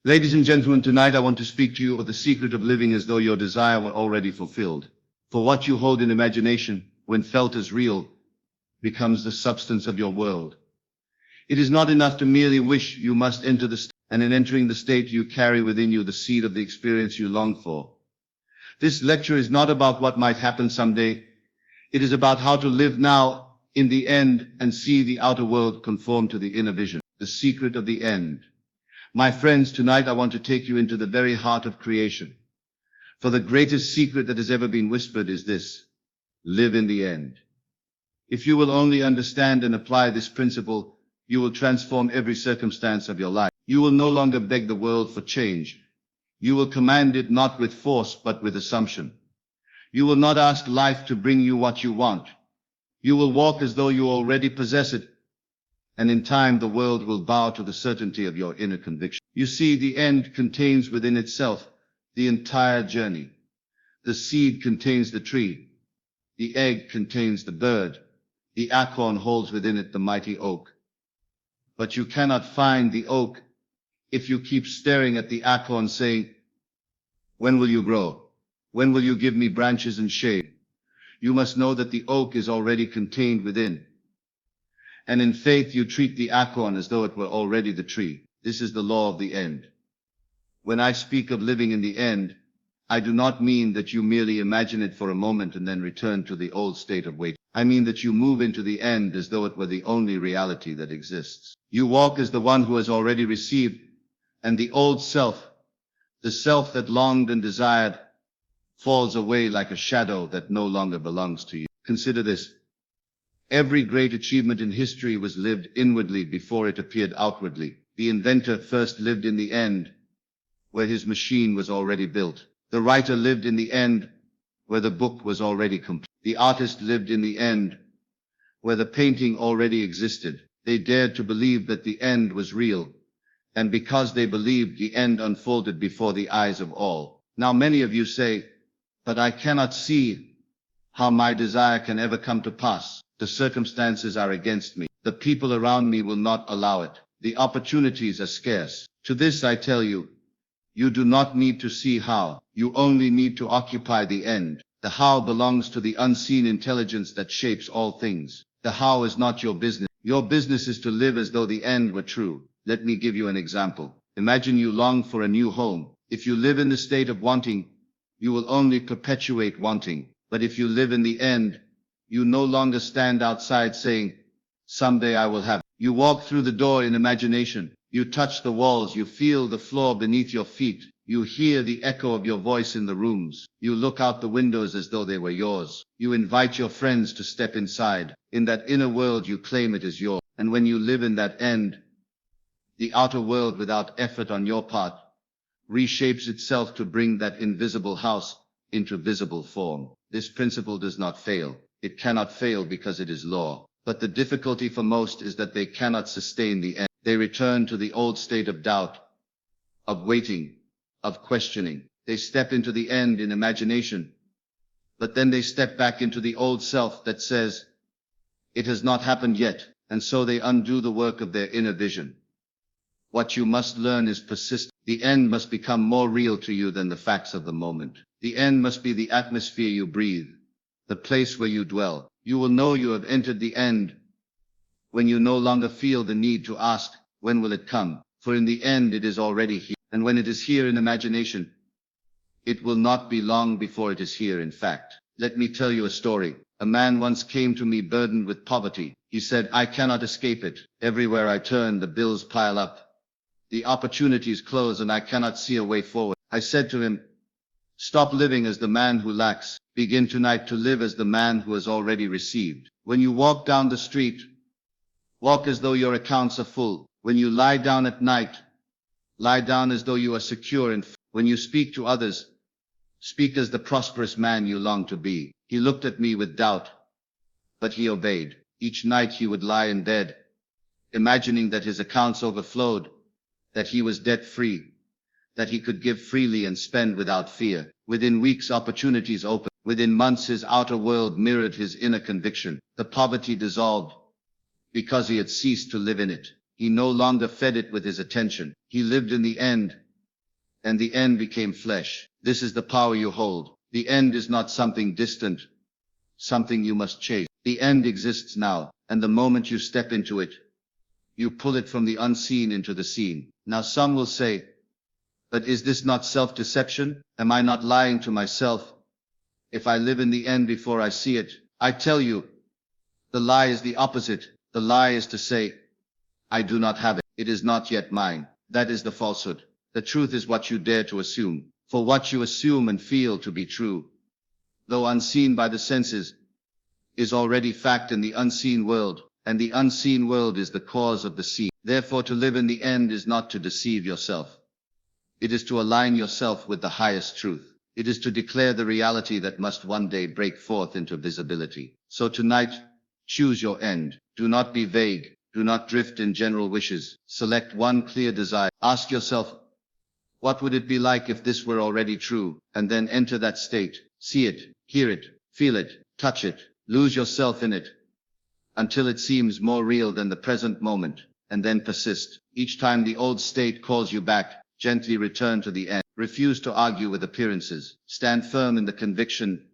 Ladies and gentlemen, tonight I want to speak to you of the secret of living as though your desire were already fulfilled. For what you hold in imagination, when felt as real, becomes the substance of your world. It is not enough to merely wish, you must enter the state, and in entering the state you carry within you the seed of the experience you long for. This lecture is not about what might happen someday. It is about how to live now, in the end, and see the outer world conform to the inner vision. The secret of the end. My friends, tonight I want to take you into the very heart of creation. For the greatest secret that has ever been whispered is this: live in the end. If you will only understand and apply this principle, you will transform every circumstance of your life. You will no longer beg the world for change. You will command it not with force but with assumption. You will not ask life to bring you what you want. You will walk as though you already possess it, and in time the world will bow to the certainty of your inner conviction. You see, the end contains within itself the entire journey. The seed contains the tree. The egg contains the bird. The acorn holds within it the mighty oak. But you cannot find the oak if you keep staring at the acorn saying, "When will you grow? When will you give me branches and shade?" You must know that the oak is already contained within. And in faith you treat the acorn as though it were already the tree. This is the law of the end. When I speak of living in the end, I do not mean that you merely imagine it for a moment and then return to the old state of waiting. I mean that you move into the end as though it were the only reality that exists. You walk as the one who has already received, and the old self, the self that longed and desired, falls away like a shadow that no longer belongs to you. Consider this. Every great achievement in history was lived inwardly before it appeared outwardly. The inventor first lived in the end, where his machine was already built. The writer lived in the end, where the book was already complete. The artist lived in the end, where the painting already existed. They dared to believe that the end was real, and because they believed, the end unfolded before the eyes of all. Now many of you say, "But I cannot see how my desire can ever come to pass. The circumstances are against me. The people around me will not allow it. The opportunities are scarce." To this I tell you, you do not need to see how. You only need to occupy the end. The how belongs to the unseen intelligence that shapes all things. The how is not your business. Your business is to live as though the end were true. Let me give you an example. Imagine you long for a new home. If you live in the state of wanting, you will only perpetuate wanting. But if you live in the end, you no longer stand outside saying, "Someday I will have it." You walk through the door in imagination. You touch the walls. You feel the floor beneath your feet. You hear the echo of your voice in the rooms. You look out the windows as though they were yours. You invite your friends to step inside. In that inner world you claim it as yours. And when you live in that end, the outer world, without effort on your part, reshapes itself to bring that invisible house into visible form. This principle does not fail. It cannot fail because it is law. But the difficulty for most is that they cannot sustain the end. They return to the old state of doubt, of waiting, of questioning. They step into the end in imagination, but then they step back into the old self that says, "It has not happened yet," and so they undo the work of their inner vision. What you must learn is persisting. The end must become more real to you than the facts of the moment. The end must be the atmosphere you breathe, the place where you dwell. You will know you have entered the end when you no longer feel the need to ask, "When will it come?" For in the end it is already here. And when it is here in imagination, it will not be long before it is here in fact. Let me tell you a story. A man once came to me burdened with poverty. He said, "I cannot escape it. Everywhere I turn, the bills pile up. The opportunities close and I cannot see a way forward." I said to him, "Stop living as the man who lacks. Begin tonight to live as the man who has already received. When you walk down the street, walk as though your accounts are full. When you lie down at night, lie down as though you are secure and when you speak to others, speak as the prosperous man you long to be." He looked at me with doubt, but he obeyed. Each night he would lie in bed, imagining that his accounts overflowed, that he was debt-free, that he could give freely and spend without fear. Within weeks opportunities opened. Within months his outer world mirrored his inner conviction. The poverty dissolved because he had ceased to live in it. He no longer fed it with his attention. He lived in the end, and the end became flesh. This is the power you hold. The end is not something distant, something you must chase. The end exists now, and the moment you step into it, you pull it from the unseen into the seen. Now some will say, but is this not self-deception? Am I not lying to myself if I live in the end before I see it? I tell you, the lie is the opposite. The lie is to say, I do not have it. It is not yet mine. That is the falsehood. The truth is what you dare to assume. For what you assume and feel to be true, though unseen by the senses, is already fact in the unseen world, and the unseen world is the cause of the seen. Therefore, to live in the end is not to deceive yourself. It is to align yourself with the highest truth. It is to declare the reality that must one day break forth into visibility. So tonight, choose your end. Do not be vague. Do not drift in general wishes. Select one clear desire. Ask yourself, what would it be like if this were already true? And then enter that state. See it, hear it, feel it, touch it, lose yourself in it, until it seems more real than the present moment, and then persist. Each time the old state calls you back, gently return to the end. Refuse to argue with appearances. Stand firm in the conviction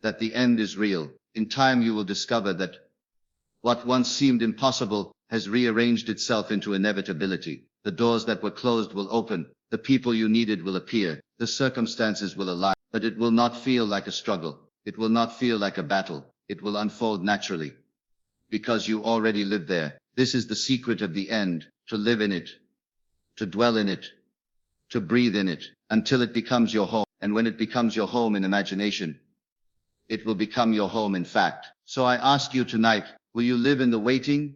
that the end is real. In time you will discover that what once seemed impossible has rearranged itself into inevitability. The doors that were closed will open. The people you needed will appear. The circumstances will align. But it will not feel like a struggle. It will not feel like a battle. It will unfold naturally, because you already live there. This is the secret of the end, to live in it, to dwell in it, to breathe in it, until it becomes your home. And when it becomes your home in imagination, it will become your home in fact. So I ask you tonight, will you live in the waiting,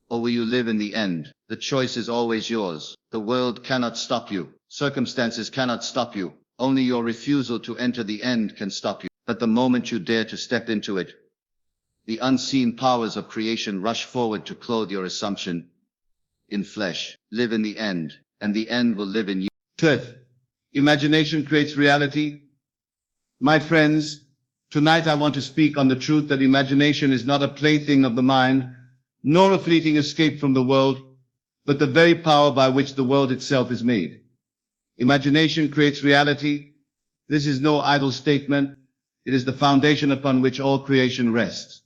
or will you live in the end? The choice is always yours. The world cannot stop you. Circumstances cannot stop you. Only your refusal to enter the end can stop you. But the moment you dare to step into it, the unseen powers of creation rush forward to clothe your assumption in flesh. Live in the end, and the end will live in you. Fifth, imagination creates reality. My friends, tonight I want to speak on the truth that imagination is not a plaything of the mind, nor a fleeting escape from the world, but the very power by which the world itself is made. Imagination creates reality. This is no idle statement. It is the foundation upon which all creation rests.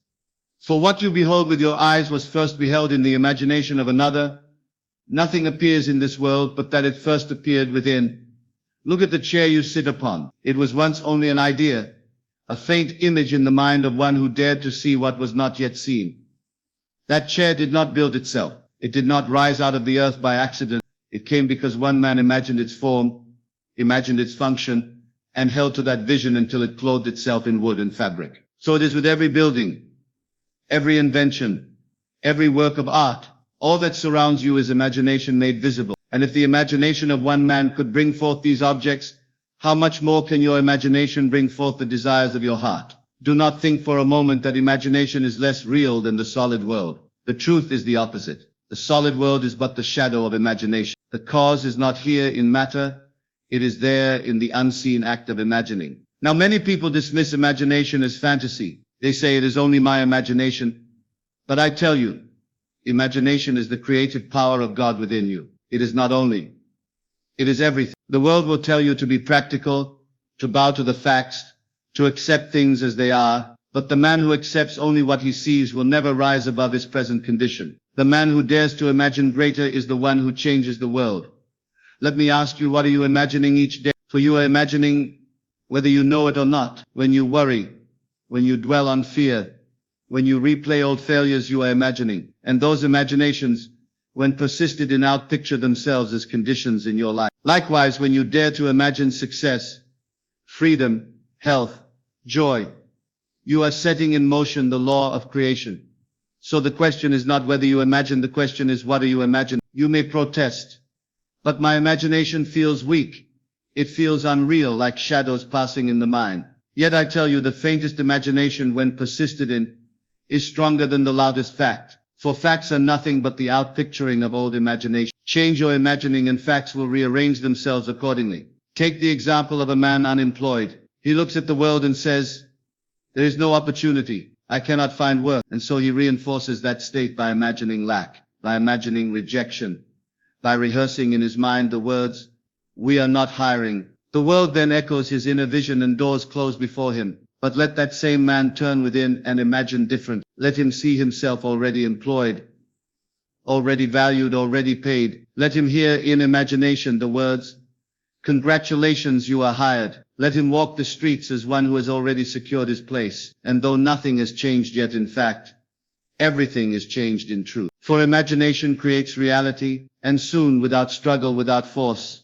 For what you behold with your eyes was first beheld in the imagination of another. Nothing appears in this world but that it first appeared within. Look at the chair you sit upon. It was once only an idea, a faint image in the mind of one who dared to see what was not yet seen. That chair did not build itself. It did not rise out of the earth by accident. It came because one man imagined its form, imagined its function, and held to that vision until it clothed itself in wood and fabric. So it is with every building, every invention, every work of art. All that surrounds you is imagination made visible. And if the imagination of one man could bring forth these objects, how much more can your imagination bring forth the desires of your heart? Do not think for a moment that imagination is less real than the solid world. The truth is the opposite. The solid world is but the shadow of imagination. The cause is not here in matter. It is there in the unseen act of imagining. Now many people dismiss imagination as fantasy. They say it is only my imagination. But I tell you, imagination is the creative power of God within you. It is not only, it is everything. The world will tell you to be practical, to bow to the facts, to accept things as they are. But the man who accepts only what he sees will never rise above his present condition. The man who dares to imagine greater is the one who changes the world. Let me ask you, what are you imagining each day? For you are imagining, whether you know it or not. When you worry, when you dwell on fear, when you replay old failures, you are imagining. And those imaginations, when persisted in, outpicture themselves as conditions in your life. Likewise, when you dare to imagine success, freedom, health, joy, you are setting in motion the law of creation. So the question is not whether you imagine, the question is what are you imagining? You may protest, but my imagination feels weak. It feels unreal, like shadows passing in the mind. Yet I tell you, the faintest imagination, when persisted in, is stronger than the loudest fact. For facts are nothing but the outpicturing of old imagination. Change your imagining and facts will rearrange themselves accordingly. Take the example of a man unemployed. He looks at the world and says, there is no opportunity. I cannot find work. And so he reinforces that state by imagining lack, by imagining rejection, by rehearsing in his mind the words, We are not hiring. The world then echoes his inner vision and doors close before him. But let that same man turn within and imagine different. Let him see himself already employed, already valued, already paid. Let him hear in imagination the words, "Congratulations, you are hired." Let him walk the streets as one who has already secured his place. And though nothing has changed yet, in fact, everything is changed in truth. For imagination creates reality, and soon, without struggle, without force,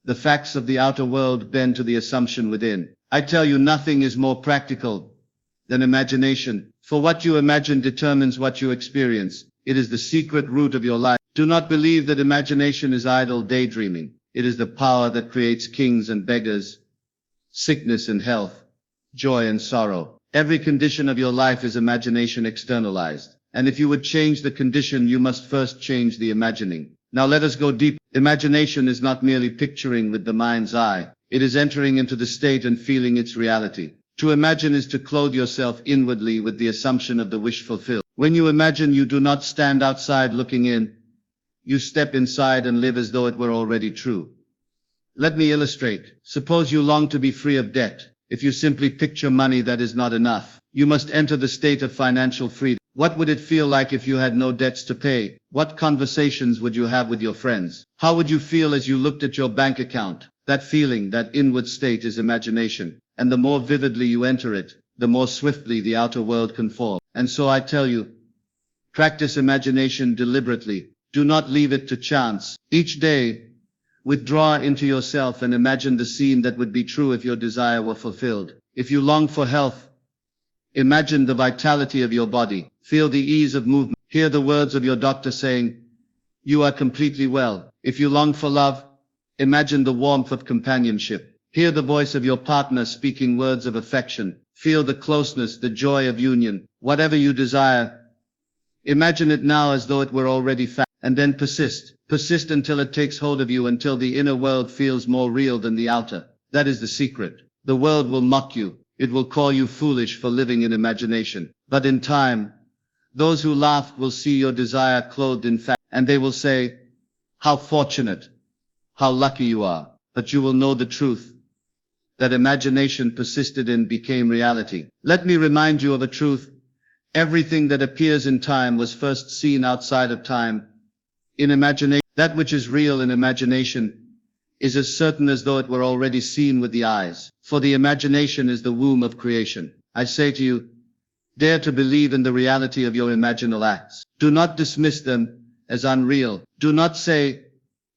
the facts of the outer world bend to the assumption within. I tell you, nothing is more practical than imagination. For what you imagine determines what you experience. It is the secret root of your life. Do not believe that imagination is idle daydreaming. It is the power that creates kings and beggars, sickness and health, joy and sorrow. Every condition of your life is imagination externalized. And if you would change the condition, you must first change the imagining. Now let us go deep. Imagination is not merely picturing with the mind's eye. It is entering into the state and feeling its reality. To imagine is to clothe yourself inwardly with the assumption of the wish fulfilled. When you imagine, you do not stand outside looking in. You step inside and live as though it were already true. Let me illustrate. Suppose you long to be free of debt. If you simply picture money, that is not enough. You must enter the state of financial freedom. What would it feel like if you had no debts to pay? What conversations would you have with your friends? How would you feel as you looked at your bank account? That feeling, that inward state is imagination. And the more vividly you enter it, the more swiftly the outer world conforms. And so I tell you, practice imagination deliberately. Do not leave it to chance. Each day, withdraw into yourself and imagine the scene that would be true if your desire were fulfilled. If you long for health, imagine the vitality of your body. Feel the ease of movement. Hear the words of your doctor saying, "You are completely well." If you long for love, imagine the warmth of companionship. Hear the voice of your partner speaking words of affection. Feel the closeness, the joy of union. Whatever you desire, imagine it now as though it were already fact. And then persist. Persist until it takes hold of you, until the inner world feels more real than the outer. That is the secret. The world will mock you. It will call you foolish for living in imagination. But in time, those who laugh will see your desire clothed in fact, and they will say, "How fortunate, how lucky you are." But you will know the truth, that imagination persisted in became reality. Let me remind you of a truth. Everything that appears in time was first seen outside of time. In imagination, that which is real in imagination is as certain as though it were already seen with the eyes. For the imagination is the womb of creation. I say to you, dare to believe in the reality of your imaginal acts. Do not dismiss them as unreal. Do not say,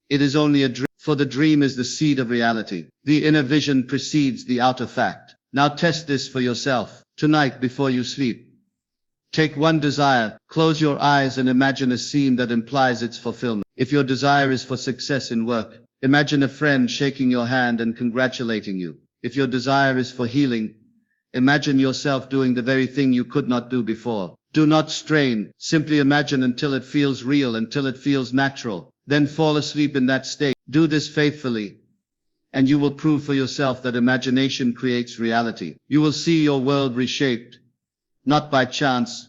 "It is only a dream," for the dream is the seed of reality. The inner vision precedes the outer fact. Now test this for yourself. Tonight before you sleep, take one desire, close your eyes and imagine a scene that implies its fulfillment. If your desire is for success in work, imagine a friend shaking your hand and congratulating you. If your desire is for healing, imagine yourself doing the very thing you could not do before. Do not strain, simply imagine until it feels real, until it feels natural. Then fall asleep in that state. Do this faithfully, and you will prove for yourself that imagination creates reality. You will see your world reshaped, not by chance,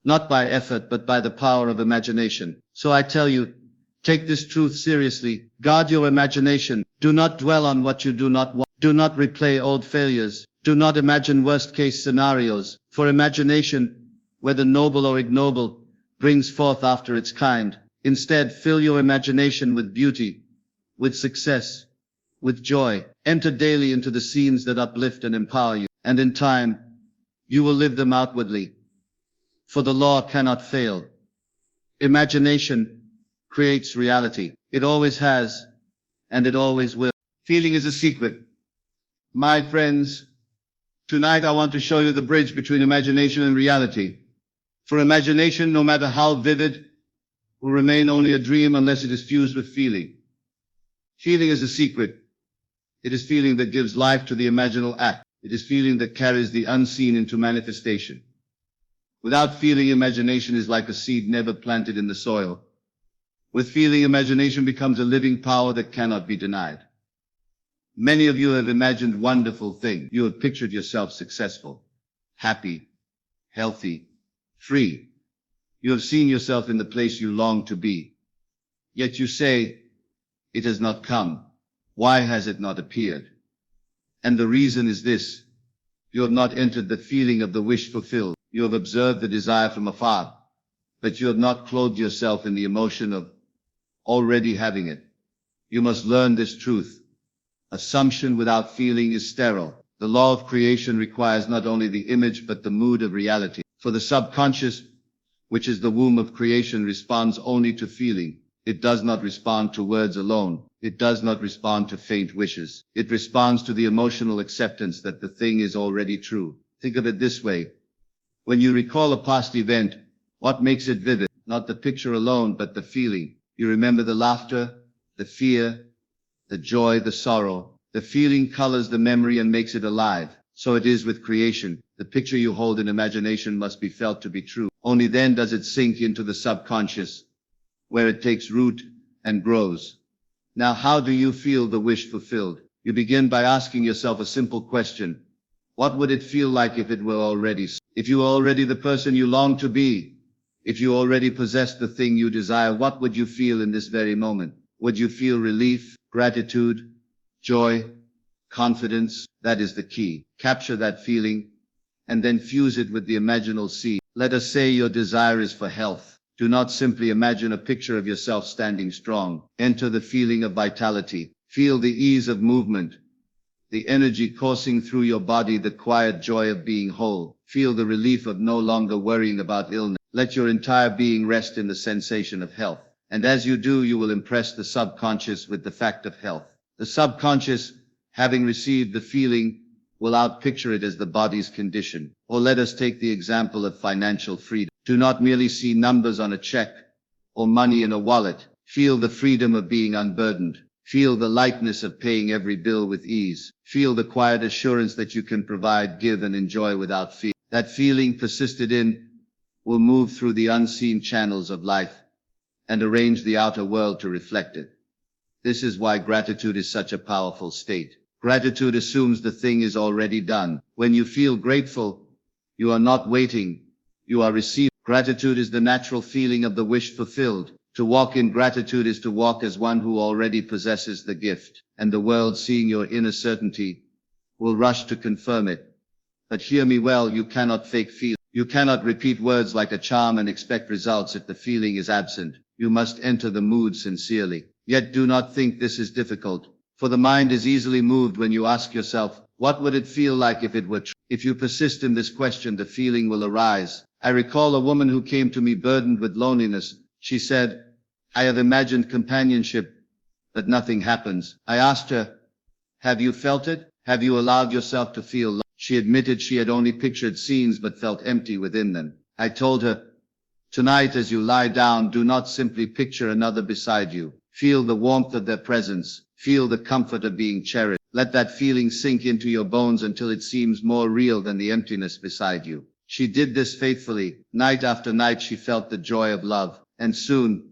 not by effort, but by the power of imagination. So I tell you, take this truth seriously. Guard your imagination. Do not dwell on what you do not want. Do not replay old failures. Do not imagine worst-case scenarios. For imagination, whether noble or ignoble, brings forth after its kind. Instead, fill your imagination with beauty, with success, with joy. Enter daily into the scenes that uplift and empower you. And in time, you will live them outwardly. For the law cannot fail. Imagination creates reality. It always has, and it always will. Feeling is a secret. My friends, tonight I want to show you the bridge between imagination and reality. For imagination, no matter how vivid, will remain only a dream unless it is fused with feeling. Feeling is a secret. It is feeling that gives life to the imaginal act. It is feeling that carries the unseen into manifestation. Without feeling, imagination is like a seed never planted in the soil. With feeling, imagination becomes a living power that cannot be denied. Many of you have imagined wonderful things. You have pictured yourself successful, happy, healthy, free. You have seen yourself in the place you long to be. Yet you say, "It has not come." Why has it not appeared? And the reason is this. You have not entered the feeling of the wish fulfilled. You have observed the desire from afar, but you have not clothed yourself in the emotion of already having it. You must learn this truth. Assumption without feeling is sterile. The law of creation requires not only the image but the mood of reality. For the subconscious, which is the womb of creation, responds only to feeling. It does not respond to words alone. It does not respond to faint wishes. It responds to the emotional acceptance that the thing is already true. Think of it this way. When you recall a past event, what makes it vivid? Not the picture alone, but the feeling. You remember the laughter, the fear, the joy, the sorrow. The feeling colors the memory and makes it alive. So it is with creation. The picture you hold in imagination must be felt to be true. Only then does it sink into the subconscious, where it takes root and grows. Now, how do you feel the wish fulfilled? You begin by asking yourself a simple question. What would it feel like if it were already so? If you were already the person you long to be? If you already possessed the thing you desire, what would you feel in this very moment? Would you feel relief, gratitude, joy, confidence? That is the key. Capture that feeling and then fuse it with the imaginal seed. Let us say your desire is for health. Do not simply imagine a picture of yourself standing strong. Enter the feeling of vitality. Feel the ease of movement, the energy coursing through your body, the quiet joy of being whole. Feel the relief of no longer worrying about illness. Let your entire being rest in the sensation of health. And as you do, you will impress the subconscious with the fact of health. The subconscious, having received the feeling, will outpicture it as the body's condition. Or let us take the example of financial freedom. Do not merely see numbers on a check or money in a wallet. Feel the freedom of being unburdened. Feel the lightness of paying every bill with ease. Feel the quiet assurance that you can provide, give, and enjoy without fear. That feeling, persisted in, will move through the unseen channels of life and arrange the outer world to reflect it. This is why gratitude is such a powerful state. Gratitude assumes the thing is already done. When you feel grateful, you are not waiting, you are receiving. Gratitude is the natural feeling of the wish fulfilled. To walk in gratitude is to walk as one who already possesses the gift, and the world, seeing your inner certainty, will rush to confirm it. But hear me well, you cannot fake feel. You cannot repeat words like a charm and expect results if the feeling is absent. You must enter the mood sincerely. Yet do not think this is difficult, for the mind is easily moved when you ask yourself, what would it feel like if it were true? If you persist in this question, the feeling will arise. I recall a woman who came to me burdened with loneliness. She said, I have imagined companionship, but nothing happens. I asked her, have you felt it? Have you allowed yourself to feel? She admitted she had only pictured scenes but felt empty within them. I told her, tonight as you lie down, do not simply picture another beside you. Feel the warmth of their presence. Feel the comfort of being cherished. Let that feeling sink into your bones until it seems more real than the emptiness beside you. She did this faithfully. Night after night she felt the joy of love, and soon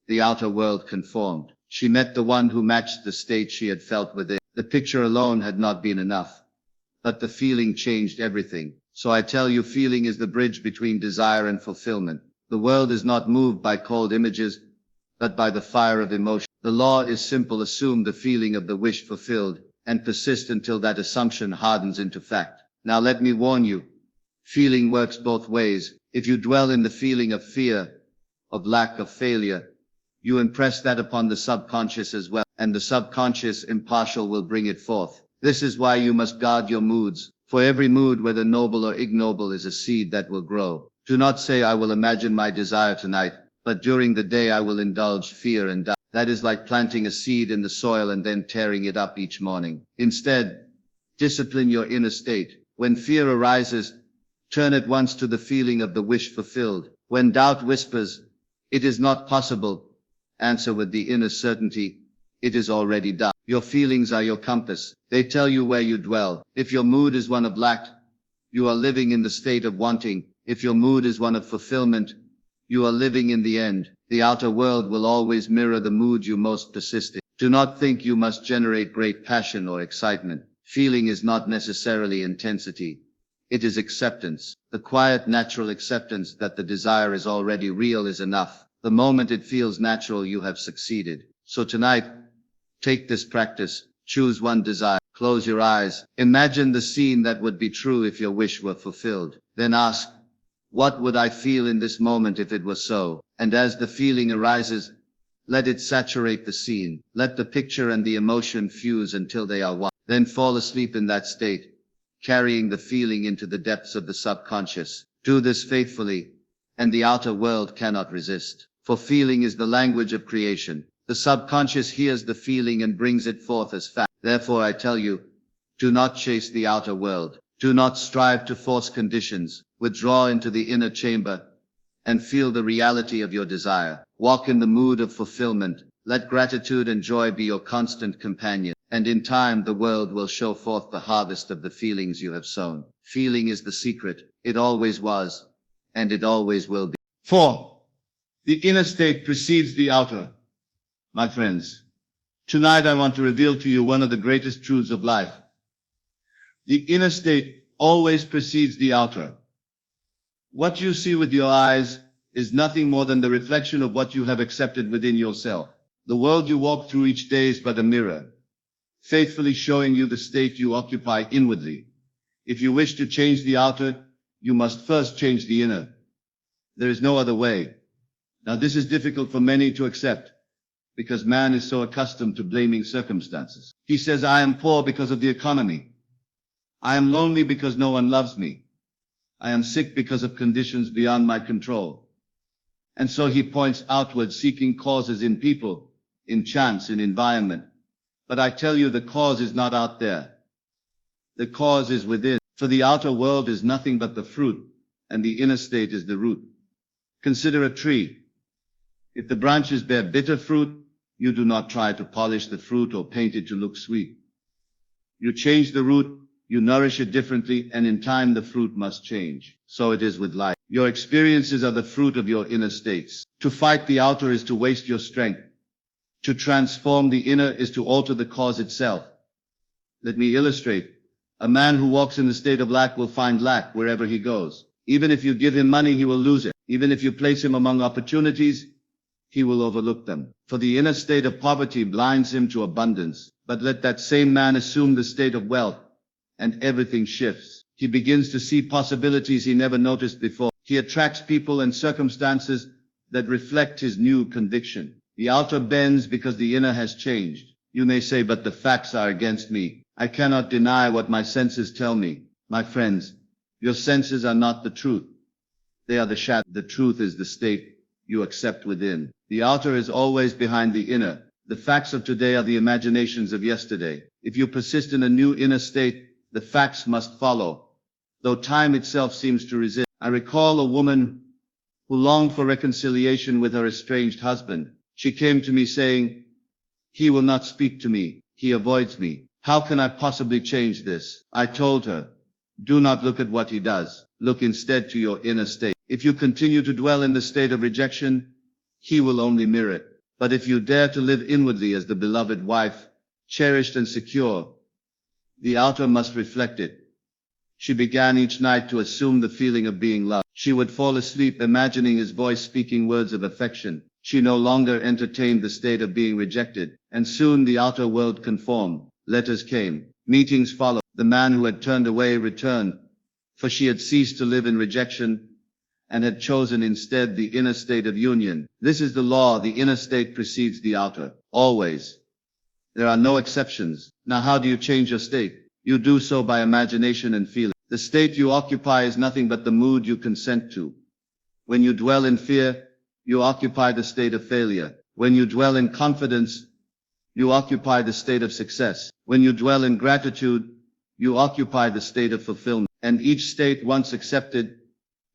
the outer world conformed. She met the one who matched the state she had felt within. The picture alone had not been enough, but the feeling changed everything. So I tell you, feeling is the bridge between desire and fulfillment. The world is not moved by cold images, but by the fire of emotion. The law is simple. Assume the feeling of the wish fulfilled, and persist until that assumption hardens into fact. Now let me warn you, feeling works both ways. If you dwell in the feeling of fear, of lack, of failure, you impress that upon the subconscious as well, and the subconscious, impartial, will bring it forth. This is why you must guard your moods. For every mood, whether noble or ignoble, is a seed that will grow. Do not say, I will imagine my desire tonight, but during the day I will indulge fear and doubt. That is like planting a seed in the soil and then tearing it up each morning. Instead, discipline your inner state. When fear arises, turn at once to the feeling of the wish fulfilled. When doubt whispers, it is not possible, answer with the inner certainty, it is already done. Your feelings are your compass. They tell you where you dwell. If your mood is one of lack, you are living in the state of wanting. If your mood is one of fulfillment, you are living in the end. The outer world will always mirror the mood you most persist in. Do not think you must generate great passion or excitement. Feeling is not necessarily intensity. It is acceptance. The quiet, natural acceptance that the desire is already real is enough. The moment it feels natural, you have succeeded. So tonight, Take this practice. Choose one desire. Close your eyes. Imagine the scene that would be true if your wish were fulfilled. Then ask, what would I feel in this moment if it was so? And as the feeling arises, let it saturate the scene. Let the picture and the emotion fuse until they are one. Then fall asleep in that state, carrying the feeling into the depths of the subconscious. Do this faithfully, and the outer world cannot resist. For feeling is the language of creation. The subconscious hears the feeling and brings it forth as fact. Therefore I tell you, do not chase the outer world. Do not strive to force conditions. Withdraw into the inner chamber and feel the reality of your desire. Walk in the mood of fulfillment. Let gratitude and joy be your constant companion. And in time the world will show forth the harvest of the feelings you have sown. Feeling is the secret. It always was, and it always will be. 4. The inner state precedes the outer. My friends, tonight I want to reveal to you one of the greatest truths of life. The inner state always precedes the outer. What you see with your eyes is nothing more than the reflection of what you have accepted within yourself. The world you walk through each day is but a mirror, faithfully showing you the state you occupy inwardly. If you wish to change the outer, you must first change the inner. There is no other way. Now this is difficult for many to accept, because man is so accustomed to blaming circumstances. He says, I am poor because of the economy. I am lonely because no one loves me. I am sick because of conditions beyond my control. And so he points outward, seeking causes in people, in chance, in environment. But I tell you, the cause is not out there. The cause is within. For the outer world is nothing but the fruit, and the inner state is the root. Consider a tree. If the branches bear bitter fruit, you do not try to polish the fruit or paint it to look sweet. You change the root, you nourish it differently, and in time the fruit must change. So it is with life. Your experiences are the fruit of your inner states. To fight the outer is to waste your strength. To transform the inner is to alter the cause itself. Let me illustrate. A man who walks in the state of lack will find lack wherever he goes. Even if you give him money, he will lose it. Even if you place him among opportunities, he will overlook them. For the inner state of poverty blinds him to abundance. But let that same man assume the state of wealth, and everything shifts. He begins to see possibilities he never noticed before. He attracts people and circumstances that reflect his new conviction. The outer bends because the inner has changed. You may say, but the facts are against me. I cannot deny what my senses tell me. My friends, your senses are not the truth. They are the shadow. The truth is the state you accept within. The outer is always behind the inner. The facts of today are the imaginations of yesterday. If you persist in a new inner state, the facts must follow, though time itself seems to resist. I recall a woman who longed for reconciliation with her estranged husband. She came to me saying, he will not speak to me. He avoids me. How can I possibly change this? I told her, do not look at what he does. Look instead to your inner state. If you continue to dwell in the state of rejection, he will only mirror it. But if you dare to live inwardly as the beloved wife, cherished and secure, the outer must reflect it. She began each night to assume the feeling of being loved. She would fall asleep imagining his voice speaking words of affection. She no longer entertained the state of being rejected, and soon the outer world conformed. Letters came. Meetings followed. The man who had turned away returned, for she had ceased to live in rejection and had chosen instead the inner state of union. This is the law. The inner state precedes the outer. Always. There are no exceptions. Now how do you change your state? You do so by imagination and feeling. The state you occupy is nothing but the mood you consent to. When you dwell in fear, you occupy the state of failure. When you dwell in confidence, you occupy the state of success. When you dwell in gratitude, you occupy the state of fulfillment. And each state, once accepted,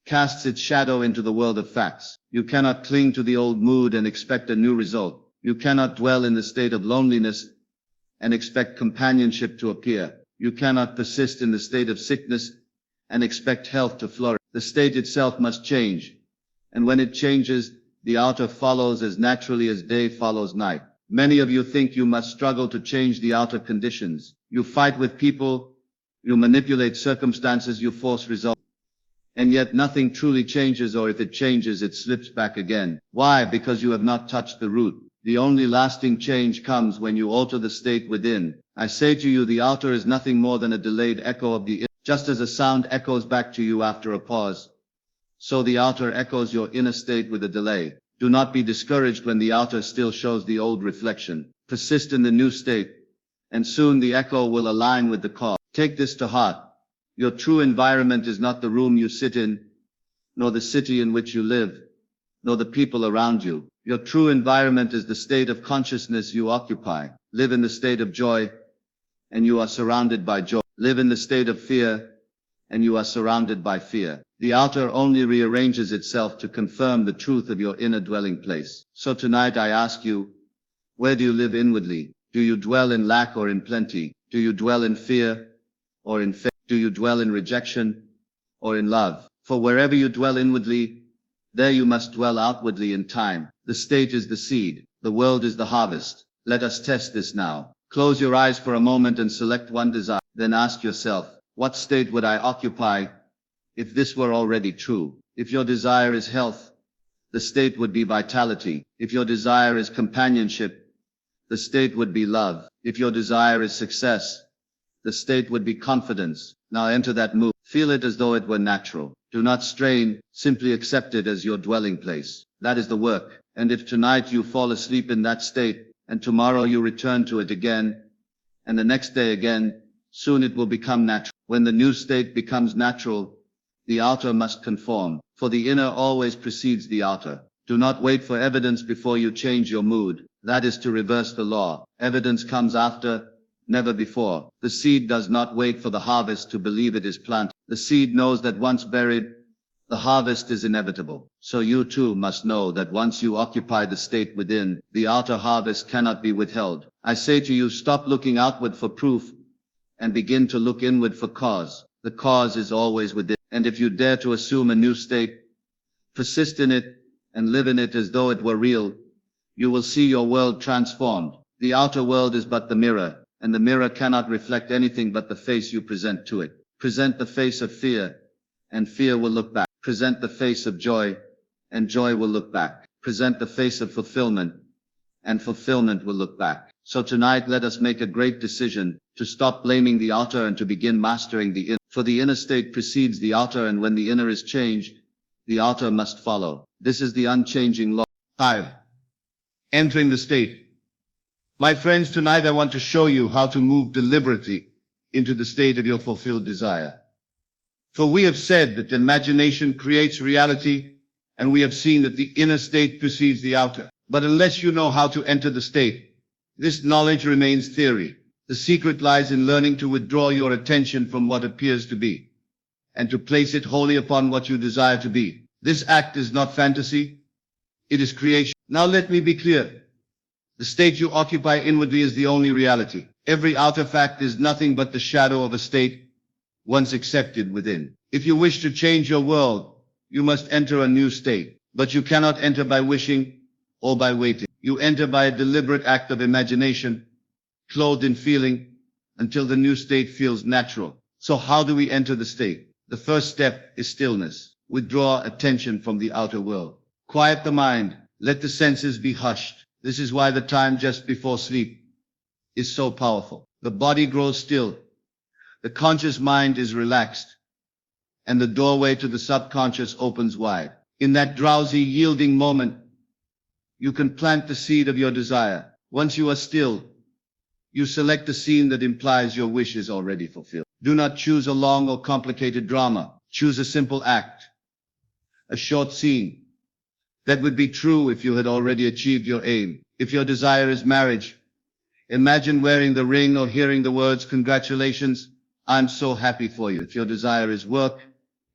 casts its shadow into the world of facts. You cannot cling to the old mood and expect a new result. You cannot dwell in the state of loneliness and expect companionship to appear. You cannot persist in the state of sickness and expect health to flourish. The state itself must change. And when it changes, the outer follows as naturally as day follows night. Many of you think you must struggle to change the outer conditions. You fight with people, you manipulate circumstances, you force results. And yet nothing truly changes, or if it changes, it slips back again. Why? Because you have not touched the root. The only lasting change comes when you alter the state within. I say to you, the outer is nothing more than a delayed echo of the inner. Just as a sound echoes back to you after a pause, so the outer echoes your inner state with a delay. Do not be discouraged when the outer still shows the old reflection. Persist in the new state, and soon the echo will align with the cause. Take this to heart. Your true environment is not the room you sit in, nor the city in which you live, nor the people around you. Your true environment is the state of consciousness you occupy. Live in the state of joy, and you are surrounded by joy. Live in the state of fear, and you are surrounded by fear. The outer only rearranges itself to confirm the truth of your inner dwelling place. So tonight I ask you, where do you live inwardly? Do you dwell in lack or in plenty? Do you dwell in fear or in faith? Do you dwell in rejection or in love? For wherever you dwell inwardly, there you must dwell outwardly in time. The state is the seed. The world is the harvest. Let us test this now. Close your eyes for a moment and select one desire. Then ask yourself, what state would I occupy if this were already true? If your desire is health, the state would be vitality. If your desire is companionship, the state would be love. If your desire is success, the state would be confidence. Now enter that mood. Feel it as though it were natural. Do not strain, simply accept it as your dwelling place. That is the work. And if tonight you fall asleep in that state, and tomorrow you return to it again, and the next day again, soon it will become natural. When the new state becomes natural, the outer must conform, for the inner always precedes the outer. Do not wait for evidence before you change your mood. That is to reverse the law. Evidence comes after, never before. The seed does not wait for the harvest to believe it is planted. The seed knows that once buried, the harvest is inevitable. So you too must know that once you occupy the state within, the outer harvest cannot be withheld. I say to you, stop looking outward for proof, and begin to look inward for cause. The cause is always within. And if you dare to assume a new state, persist in it, and live in it as though it were real, you will see your world transformed. The outer world is but the mirror, and the mirror cannot reflect anything but the face you present to it. Present the face of fear, and fear will look back. Present the face of joy, and joy will look back. Present the face of fulfillment, and fulfillment will look back. So tonight let us make a great decision to stop blaming the outer and to begin mastering the inner. For the inner state precedes the outer, and when the inner is changed, the outer must follow. This is the unchanging law. 5. Entering the state. My friends, tonight I want to show you how to move deliberately into the state of your fulfilled desire. For we have said that imagination creates reality, and we have seen that the inner state precedes the outer. But unless you know how to enter the state, this knowledge remains theory. The secret lies in learning to withdraw your attention from what appears to be, and to place it wholly upon what you desire to be. This act is not fantasy, it is creation. Now let me be clear. The state you occupy inwardly is the only reality. Every outer fact is nothing but the shadow of a state once accepted within. If you wish to change your world, you must enter a new state. But you cannot enter by wishing or by waiting. You enter by a deliberate act of imagination, clothed in feeling, until the new state feels natural. So how do we enter the state? The first step is stillness. Withdraw attention from the outer world. Quiet the mind. Let the senses be hushed. This is why the time just before sleep is so powerful. The body grows still. The conscious mind is relaxed, and the doorway to the subconscious opens wide. In that drowsy, yielding moment, you can plant the seed of your desire. Once you are still, you select the scene that implies your wish is already fulfilled. Do not choose a long or complicated drama. Choose a simple act, a short scene. That would be true if you had already achieved your aim. If your desire is marriage, imagine wearing the ring or hearing the words, "Congratulations, I'm so happy for you." If your desire is work,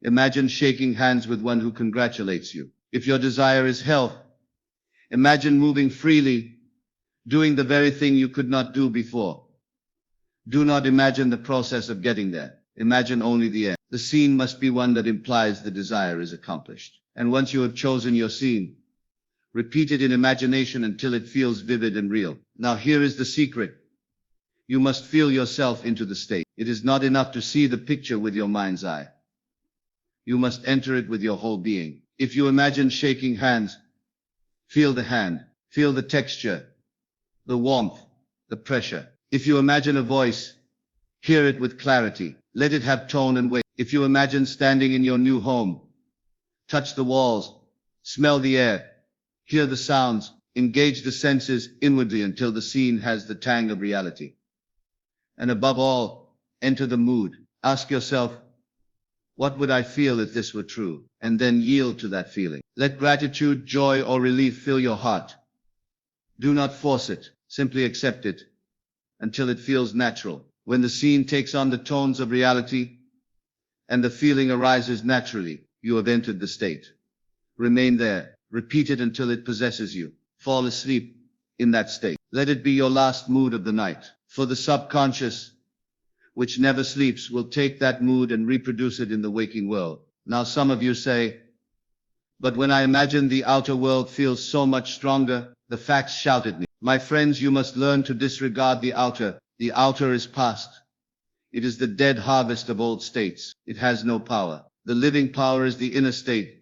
imagine shaking hands with one who congratulates you. If your desire is health, imagine moving freely, doing the very thing you could not do before. Do not imagine the process of getting there. Imagine only the end. The scene must be one that implies the desire is accomplished. And once you have chosen your scene, repeat it in imagination until it feels vivid and real. Now here is the secret. You must feel yourself into the state. It is not enough to see the picture with your mind's eye. You must enter it with your whole being. If you imagine shaking hands, feel the hand. Feel the texture, the warmth, the pressure. If you imagine a voice, hear it with clarity. Let it have tone and weight. If you imagine standing in your new home, touch the walls, smell the air, hear the sounds, engage the senses inwardly until the scene has the tang of reality. And above all, enter the mood. Ask yourself, what would I feel if this were true? And then yield to that feeling. Let gratitude, joy, or relief fill your heart. Do not force it. Simply accept it until it feels natural. When the scene takes on the tones of reality and the feeling arises naturally, you have entered the state. Remain there. Repeat it until it possesses you. Fall asleep in that state. Let it be your last mood of the night. For the subconscious, which never sleeps, will take that mood and reproduce it in the waking world. Now some of you say, but when I imagine the outer world feels so much stronger, the facts shout at me. My friends, you must learn to disregard the outer. The outer is past. It is the dead harvest of old states. It has no power. The living power is the inner state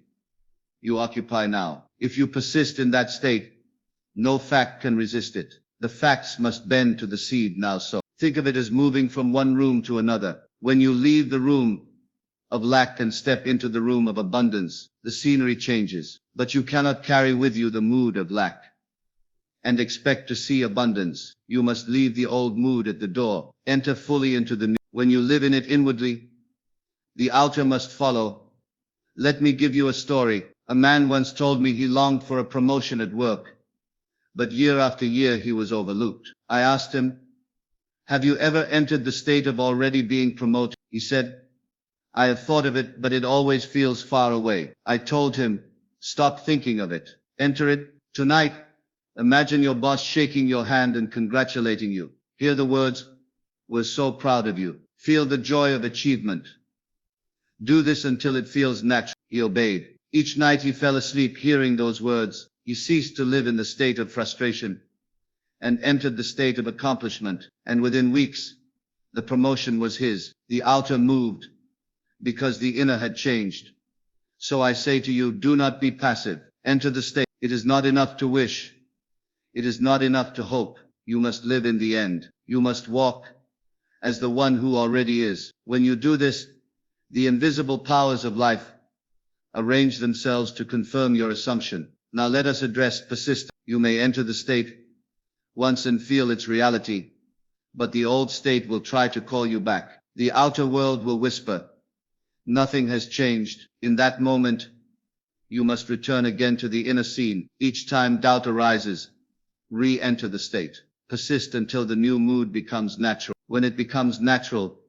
you occupy now. If you persist in that state, no fact can resist it. The facts must bend to the seed now sown. Think of it as moving from one room to another. When you leave the room of lack and step into the room of abundance, the scenery changes. But you cannot carry with you the mood of lack and expect to see abundance. You must leave the old mood at the door. Enter fully into the new. When you live in it inwardly, the outer must follow. Let me give you a story. A man once told me he longed for a promotion at work, but year after year he was overlooked. I asked him, have you ever entered the state of already being promoted? He said, I have thought of it, but it always feels far away. I told him, stop thinking of it. Enter it tonight. Imagine your boss shaking your hand and congratulating you. Hear the words, we're so proud of you. Feel the joy of achievement. Do this until it feels natural. He obeyed. Each night he fell asleep hearing those words. He ceased to live in the state of frustration and entered the state of accomplishment. And within weeks, the promotion was his. The outer moved because the inner had changed. So I say to you, do not be passive. Enter the state. It is not enough to wish. It is not enough to hope. You must live in the end. You must walk as the one who already is. When you do this, the invisible powers of life arrange themselves to confirm your assumption. Now let us address persistence. You may enter the state once and feel its reality, but the old state will try to call you back. The outer world will whisper, nothing has changed. In that moment, you must return again to the inner scene. Each time doubt arises, re-enter the state. Persist until the new mood becomes natural. When it becomes natural,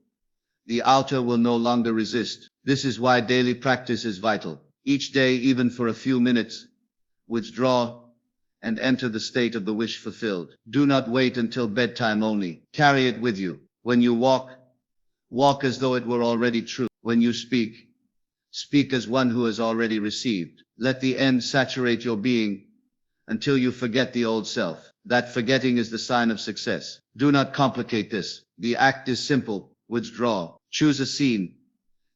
the outer will no longer resist. This is why daily practice is vital. Each day, even for a few minutes, withdraw and enter the state of the wish fulfilled. Do not wait until bedtime only. Carry it with you. When you walk, walk as though it were already true. When you speak, speak as one who has already received. Let the end saturate your being until you forget the old self. That forgetting is the sign of success. Do not complicate this. The act is simple. Withdraw. Choose a scene.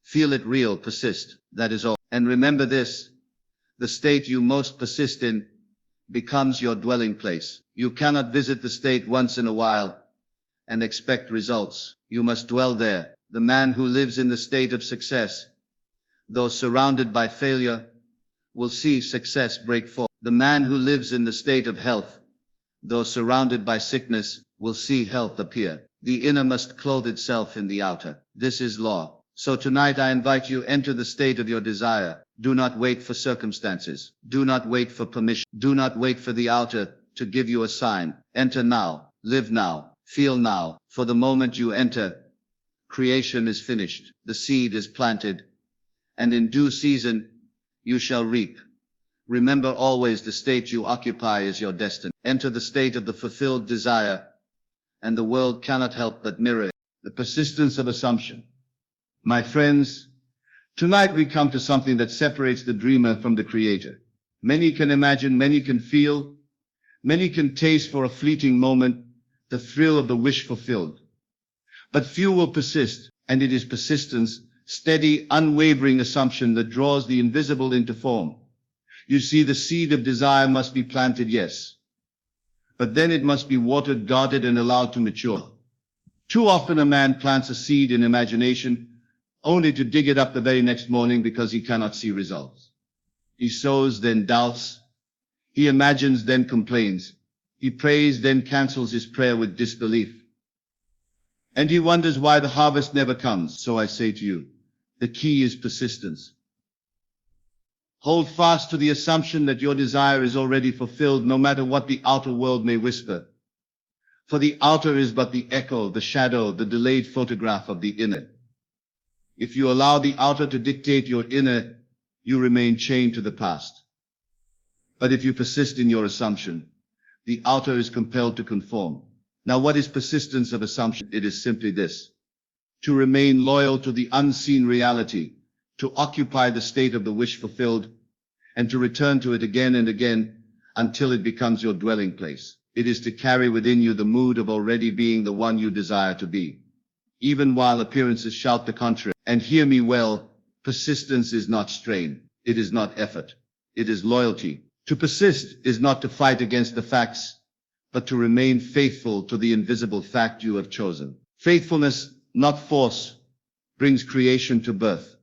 Feel it real. Persist. That is all. And remember this. The state you most persist in becomes your dwelling place. You cannot visit the state once in a while and expect results. You must dwell there. The man who lives in the state of success, though surrounded by failure, will see success break forth. The man who lives in the state of health, though surrounded by sickness, will see health appear. The inner must clothe itself in the outer. This is law. So tonight I invite you, enter the state of your desire. Do not wait for circumstances. Do not wait for permission. Do not wait for the outer to give you a sign. Enter now. Live now. Feel now. For the moment you enter, creation is finished. The seed is planted, and in due season you shall reap. Remember always, the state you occupy is your destiny. Enter the state of the fulfilled desire, and the world cannot help but mirror it. The persistence of assumption. My friends, tonight we come to something that separates the dreamer from the creator. Many can imagine, many can feel, many can taste for a fleeting moment the thrill of the wish fulfilled. But few will persist, and it is persistence, steady, unwavering assumption that draws the invisible into form. You see, the seed of desire must be planted, yes, but then it must be watered, guarded, and allowed to mature. Too often a man plants a seed in imagination, only to dig it up the very next morning because he cannot see results. He sows, then doubts. He imagines, then complains. He prays, then cancels his prayer with disbelief. And he wonders why the harvest never comes. So I say to you, the key is persistence. Hold fast to the assumption that your desire is already fulfilled, no matter what the outer world may whisper. For the outer is but the echo, the shadow, the delayed photograph of the inner. If you allow the outer to dictate your inner, you remain chained to the past. But if you persist in your assumption, the outer is compelled to conform. Now, what is persistence of assumption? It is simply this: to remain loyal to the unseen reality, to occupy the state of the wish fulfilled, and to return to it again and again until it becomes your dwelling place. It is to carry within you the mood of already being the one you desire to be, even while appearances shout the contrary. And hear me well, persistence is not strain. It is not effort. It is loyalty. To persist is not to fight against the facts, but to remain faithful to the invisible fact you have chosen. Faithfulness, not force, brings creation to birth.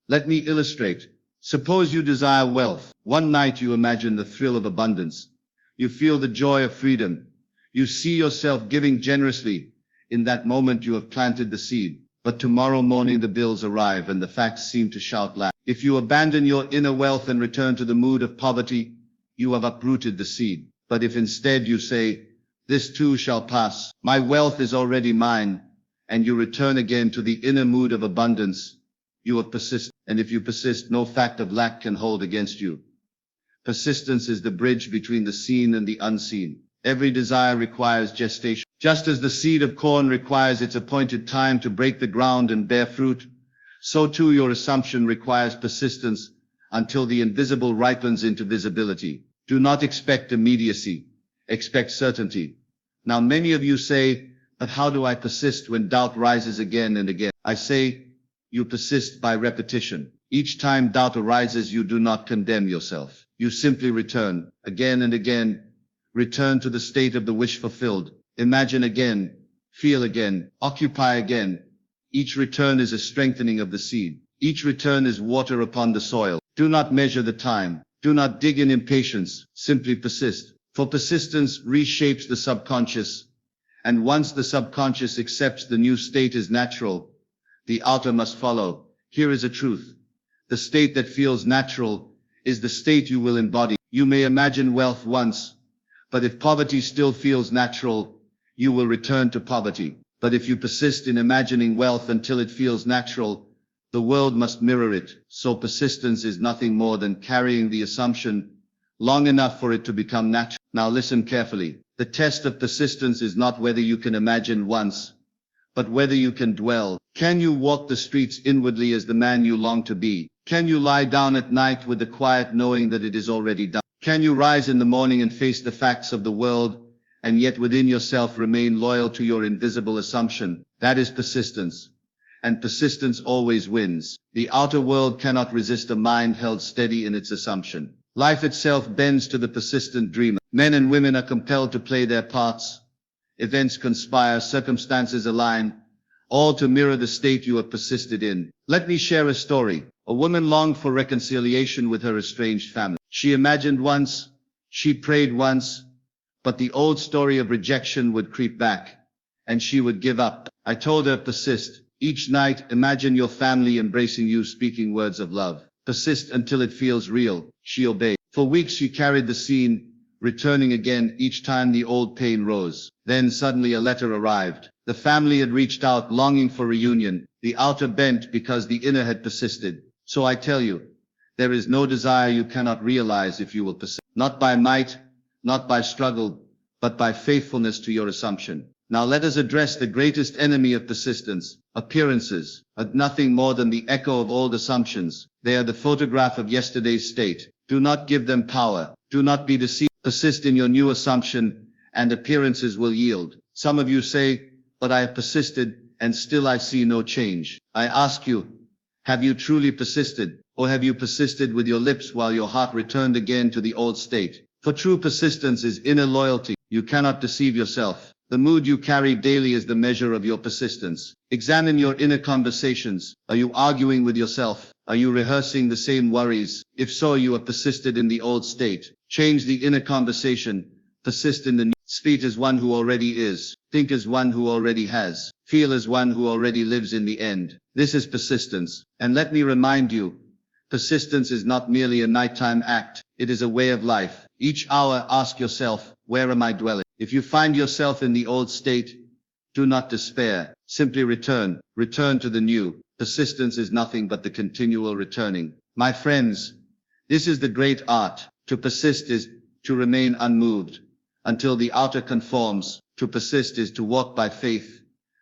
Let me illustrate. Suppose you desire wealth. One night you imagine the thrill of abundance. You feel the joy of freedom. You see yourself giving generously. In that moment you have planted the seed. But tomorrow morning the bills arrive and the facts seem to shout lack. If you abandon your inner wealth and return to the mood of poverty, you have uprooted the seed. But if instead you say, this too shall pass, my wealth is already mine, and you return again to the inner mood of abundance, you have persisted. And if you persist, no fact of lack can hold against you. Persistence is the bridge between the seen and the unseen. Every desire requires gestation. Just as the seed of corn requires its appointed time to break the ground and bear fruit, so too your assumption requires persistence until the invisible ripens into visibility. Do not expect immediacy. Expect certainty. Now many of you say, but how do I persist when doubt rises again and again? I say, you persist by repetition. Each time doubt arises, you do not condemn yourself. You simply return, again and again. Return to the state of the wish fulfilled. Imagine again, feel again, occupy again. Each return is a strengthening of the seed. Each return is water upon the soil. Do not measure the time. Do not dig in impatience. Simply persist. For persistence reshapes the subconscious. And once the subconscious accepts the new state is natural, the outer must follow. Here is a truth. The state that feels natural is the state you will embody. You may imagine wealth once, but if poverty still feels natural, you will return to poverty. But if you persist in imagining wealth until it feels natural, the world must mirror it. So persistence is nothing more than carrying the assumption long enough for it to become natural. Now listen carefully. The test of persistence is not whether you can imagine once, but whether you can dwell. Can you walk the streets inwardly as the man you long to be? Can you lie down at night with the quiet knowing that it is already done? Can you rise in the morning and face the facts of the world, and yet within yourself remain loyal to your invisible assumption? That is persistence. And persistence always wins. The outer world cannot resist a mind held steady in its assumption. Life itself bends to the persistent dreamer. Men and women are compelled to play their parts. Events conspire, circumstances align, all to mirror the state you have persisted in. Let me share a story. A woman longed for reconciliation with her estranged family. She imagined once, she prayed once, but the old story of rejection would creep back, and she would give up. I told her, persist. Each night, imagine your family embracing you, speaking words of love. Persist until it feels real. She obeyed. For weeks she carried the scene, returning again each time the old pain rose. Then suddenly a letter arrived. The family had reached out, longing for reunion. The outer bent because the inner had persisted. So I tell you, there is no desire you cannot realize if you will persist. Not by might, not by struggle, but by faithfulness to your assumption. Now let us address the greatest enemy of persistence, appearances, are nothing more than the echo of old assumptions. They are the photograph of yesterday's state. Do not give them power. Do not be deceived. Persist in your new assumption, and appearances will yield. Some of you say, but I have persisted, and still I see no change. I ask you, have you truly persisted, or have you persisted with your lips while your heart returned again to the old state? For true persistence is inner loyalty. You cannot deceive yourself. The mood you carry daily is the measure of your persistence. Examine your inner conversations. Are you arguing with yourself? Are you rehearsing the same worries? If so, you have persisted in the old state. Change the inner conversation. Persist in the new. Speak as one who already is. Think as one who already has. Feel as one who already lives in the end. This is persistence. And let me remind you, persistence is not merely a nighttime act. It is a way of life. Each hour ask yourself, where am I dwelling? If you find yourself in the old state, do not despair. Simply return. Return to the new. Persistence is nothing but the continual returning. My friends, this is the great art. To persist is to remain unmoved until the outer conforms. To persist is to walk by faith,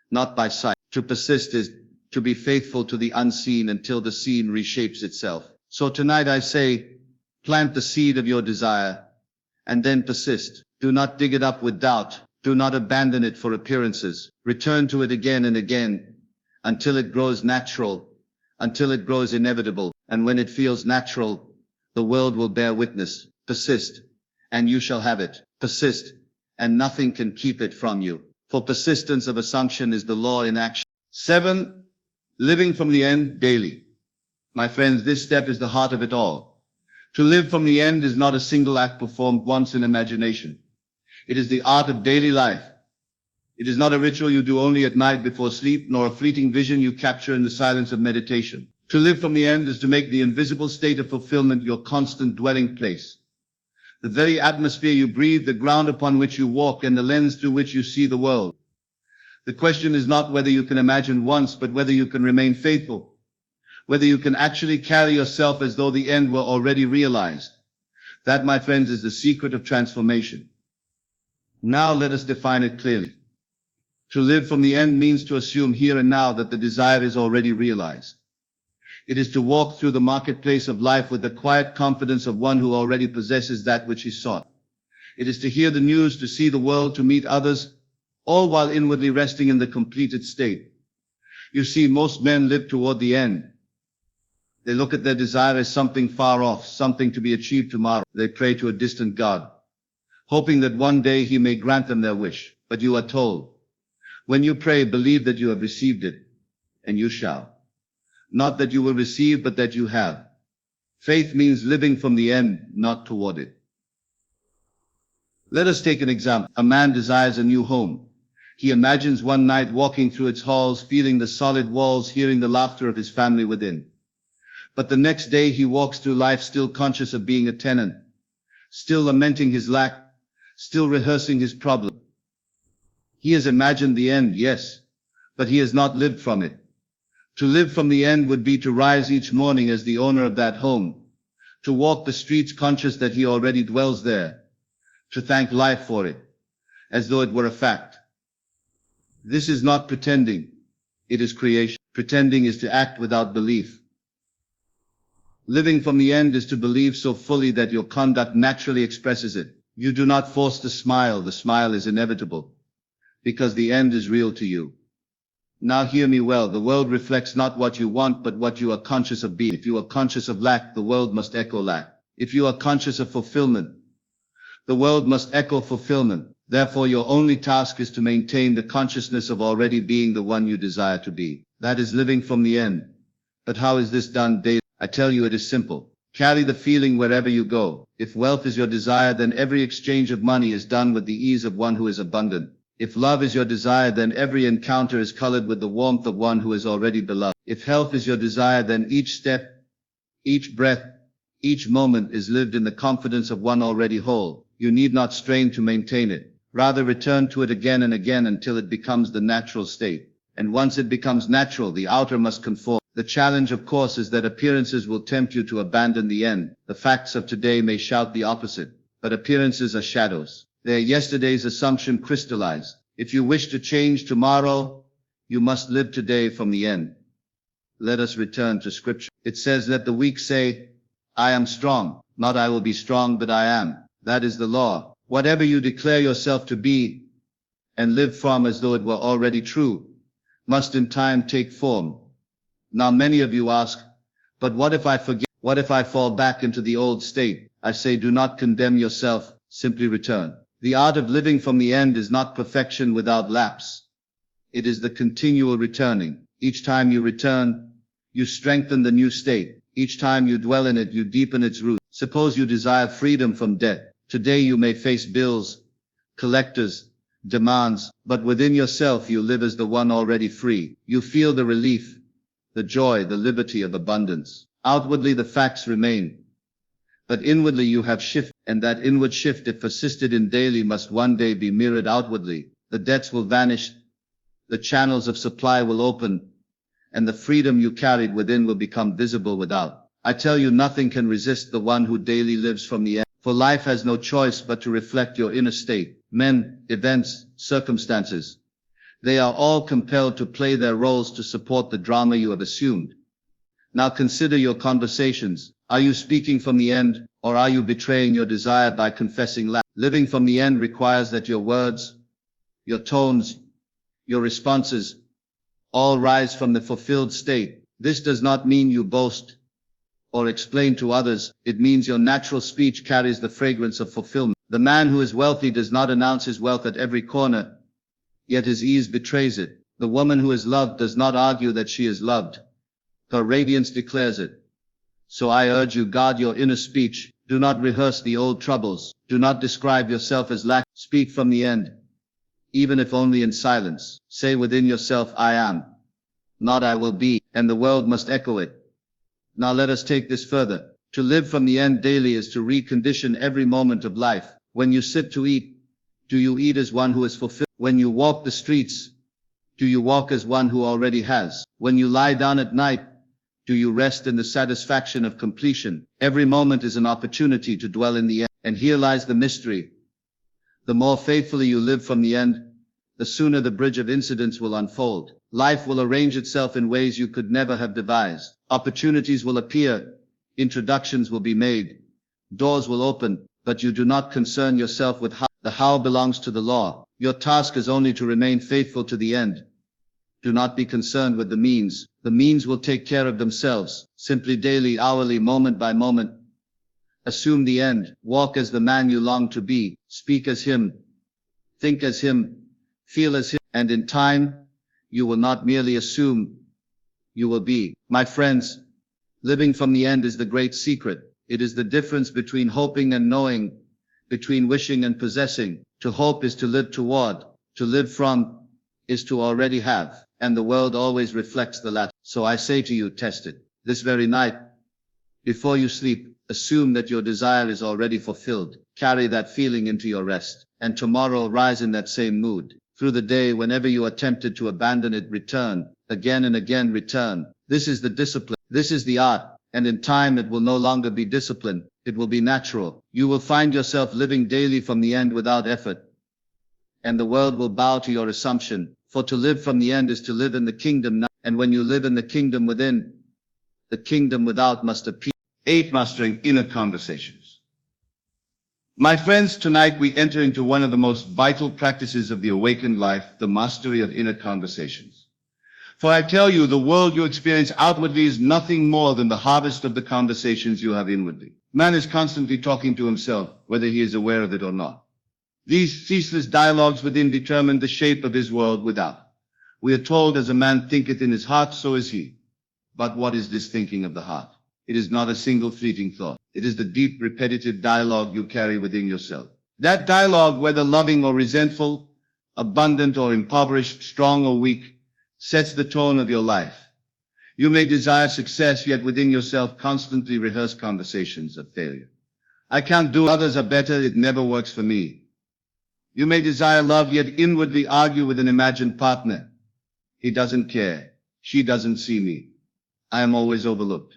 not by sight. To persist is to be faithful to the unseen until the seen reshapes itself. So tonight I say, plant the seed of your desire, and then persist. Do not dig it up with doubt. Do not abandon it for appearances. Return to it again and again, until it grows natural, until it grows inevitable. And when it feels natural, the world will bear witness. Persist, and you shall have it. Persist, and nothing can keep it from you. For persistence of assumption is the law in action. 7. Living from the end daily. My friends, this step is the heart of it all. To live from the end is not a single act performed once in imagination. It is the art of daily life. It is not a ritual you do only at night before sleep, nor a fleeting vision you capture in the silence of meditation. To live from the end is to make the invisible state of fulfillment your constant dwelling place. The very atmosphere you breathe, the ground upon which you walk, and the lens through which you see the world. The question is not whether you can imagine once, but whether you can remain faithful. Whether you can actually carry yourself as though the end were already realized. That, my friends, is the secret of transformation. Now let us define it clearly. To live from the end means to assume here and now that the desire is already realized. It is to walk through the marketplace of life with the quiet confidence of one who already possesses that which he sought. It is to hear the news, to see the world, to meet others, all while inwardly resting in the completed state. You see, most men live toward the end. They look at their desire as something far off, something to be achieved tomorrow. They pray to a distant God, hoping that one day he may grant them their wish. But you are told, when you pray, believe that you have received it, and you shall. Not that you will receive, but that you have. Faith means living from the end, not toward it. Let us take an example. A man desires a new home. He imagines one night walking through its halls, feeling the solid walls, hearing the laughter of his family within. But the next day he walks through life still conscious of being a tenant, still lamenting his lack, still rehearsing his problem. He has imagined the end, yes, but he has not lived from it. To live from the end would be to rise each morning as the owner of that home, to walk the streets conscious that he already dwells there, to thank life for it, as though it were a fact. This is not pretending, it is creation. Pretending is to act without belief. Living from the end is to believe so fully that your conduct naturally expresses it. You do not force the smile is inevitable, because the end is real to you. Now hear me well, the world reflects not what you want, but what you are conscious of being. If you are conscious of lack, the world must echo lack. If you are conscious of fulfillment, the world must echo fulfillment. Therefore, your only task is to maintain the consciousness of already being the one you desire to be. That is living from the end. But how is this done daily? I tell you, it is simple. Carry the feeling wherever you go. If wealth is your desire, then every exchange of money is done with the ease of one who is abundant. If love is your desire, then every encounter is colored with the warmth of one who is already beloved. If health is your desire, then each step, each breath, each moment is lived in the confidence of one already whole. You need not strain to maintain it. Rather, return to it again and again until it becomes the natural state. And once it becomes natural, the outer must conform. The challenge, of course, is that appearances will tempt you to abandon the end. The facts of today may shout the opposite, but appearances are shadows. They are yesterday's assumption crystallized. If you wish to change tomorrow, you must live today from the end. Let us return to Scripture. It says, let the weak say, I am strong. Not I will be strong, but I am. That is the law. Whatever you declare yourself to be, and live from as though it were already true, must in time take form. Now many of you ask, but what if I forget? What if I fall back into the old state? I say, do not condemn yourself. Simply return. The art of living from the end is not perfection without lapse. It is the continual returning. Each time you return, you strengthen the new state. Each time you dwell in it, you deepen its roots. Suppose you desire freedom from debt. Today you may face bills, collectors, demands, but within yourself you live as the one already free. You feel the relief, the joy, the liberty of abundance. Outwardly the facts remain, but inwardly you have shifted, and that inward shift, if persisted in daily, must one day be mirrored outwardly. The debts will vanish, the channels of supply will open, and the freedom you carried within will become visible without. I tell you, nothing can resist the one who daily lives from the end. For life has no choice but to reflect your inner state. Men, events, circumstances, they are all compelled to play their roles to support the drama you have assumed. Now consider your conversations. Are you speaking from the end, or are you betraying your desire by confessing lack? Living from the end requires that your words, your tones, your responses, all rise from the fulfilled state. This does not mean you boast or explain to others. It means your natural speech carries the fragrance of fulfillment. The man who is wealthy does not announce his wealth at every corner, yet his ease betrays it. The woman who is loved does not argue that she is loved. Her radiance declares it. So I urge you, guard your inner speech. Do not rehearse the old troubles. Do not describe yourself as lack. Speak from the end, even if only in silence. Say within yourself, I am, not I will be, and the world must echo it. Now let us take this further. To live from the end daily is to recondition every moment of life. When you sit to eat, do you eat as one who is fulfilled? When you walk the streets, do you walk as one who already has? When you lie down at night, do you rest in the satisfaction of completion? Every moment is an opportunity to dwell in the end. And here lies the mystery. The more faithfully you live from the end, the sooner the bridge of incidents will unfold. Life will arrange itself in ways you could never have devised. Opportunities will appear, introductions will be made, doors will open, but you do not concern yourself with how. The how belongs to the law. Your task is only to remain faithful to the end. Do not be concerned with the means. The means will take care of themselves. Simply daily, hourly, moment by moment, assume the end. Walk as the man you long to be. Speak as him. Think as him. Feel as him. And in time, you will not merely assume, you will be. My friends, living from the end is the great secret. It is the difference between hoping and knowing, between wishing and possessing. To hope is to live toward. To live from is to already have. And the world always reflects the latter. So I say to you, test it. This very night, before you sleep, assume that your desire is already fulfilled. Carry that feeling into your rest. And tomorrow rise in that same mood. Through the day, whenever you are tempted to abandon it, return. Again and again return. This is the discipline. This is the art. And in time it will no longer be discipline. It will be natural. You will find yourself living daily from the end without effort. And the world will bow to your assumption. For to live from the end is to live in the kingdom now. And when you live in the kingdom within, the kingdom without must appear. 8. Mastering inner conversations. My friends, tonight we enter into one of the most vital practices of the awakened life, the mastery of inner conversations. For I tell you, the world you experience outwardly is nothing more than the harvest of the conversations you have inwardly. Man is constantly talking to himself, whether he is aware of it or not. These ceaseless dialogues within determine the shape of his world without. We are told, as a man thinketh in his heart, so is he. But what is this thinking of the heart? It is not a single fleeting thought. It is the deep, repetitive dialogue you carry within yourself. That dialogue, whether loving or resentful, abundant or impoverished, strong or weak, sets the tone of your life. You may desire success, yet within yourself constantly rehearse conversations of failure. I can't do it. Others are better. It never works for me. You may desire love, yet inwardly argue with an imagined partner. He doesn't care. She doesn't see me. I am always overlooked.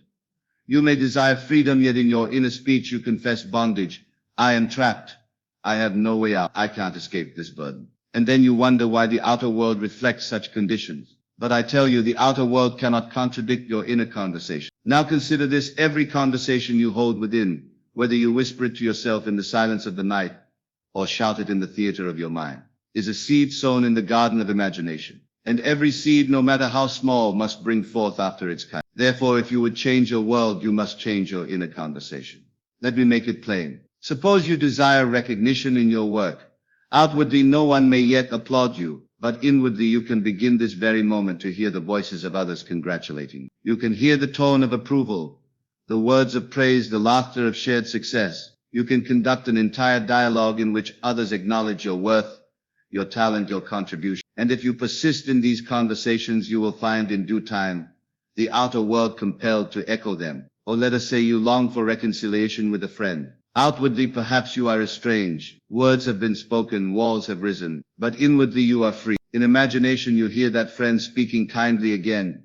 You may desire freedom, yet in your inner speech you confess bondage. I am trapped. I have no way out. I can't escape this burden. And then you wonder why the outer world reflects such conditions. But I tell you, the outer world cannot contradict your inner conversation. Now consider this: every conversation you hold within, whether you whisper it to yourself in the silence of the night, or shout it in the theater of your mind, is a seed sown in the garden of imagination. And every seed, no matter how small, must bring forth after its kind. Therefore, if you would change your world, you must change your inner conversation. Let me make it plain. Suppose you desire recognition in your work. Outwardly no one may yet applaud you, but inwardly you can begin this very moment to hear the voices of others congratulating. You can hear the tone of approval, the words of praise, the laughter of shared success. You can conduct an entire dialogue in which others acknowledge your worth, your talent, your contribution. And if you persist in these conversations, you will find in due time the outer world compelled to echo them. Or let us say you long for reconciliation with a friend. Outwardly perhaps you are estranged, words have been spoken, walls have risen, but inwardly you are free. In imagination you hear that friend speaking kindly again.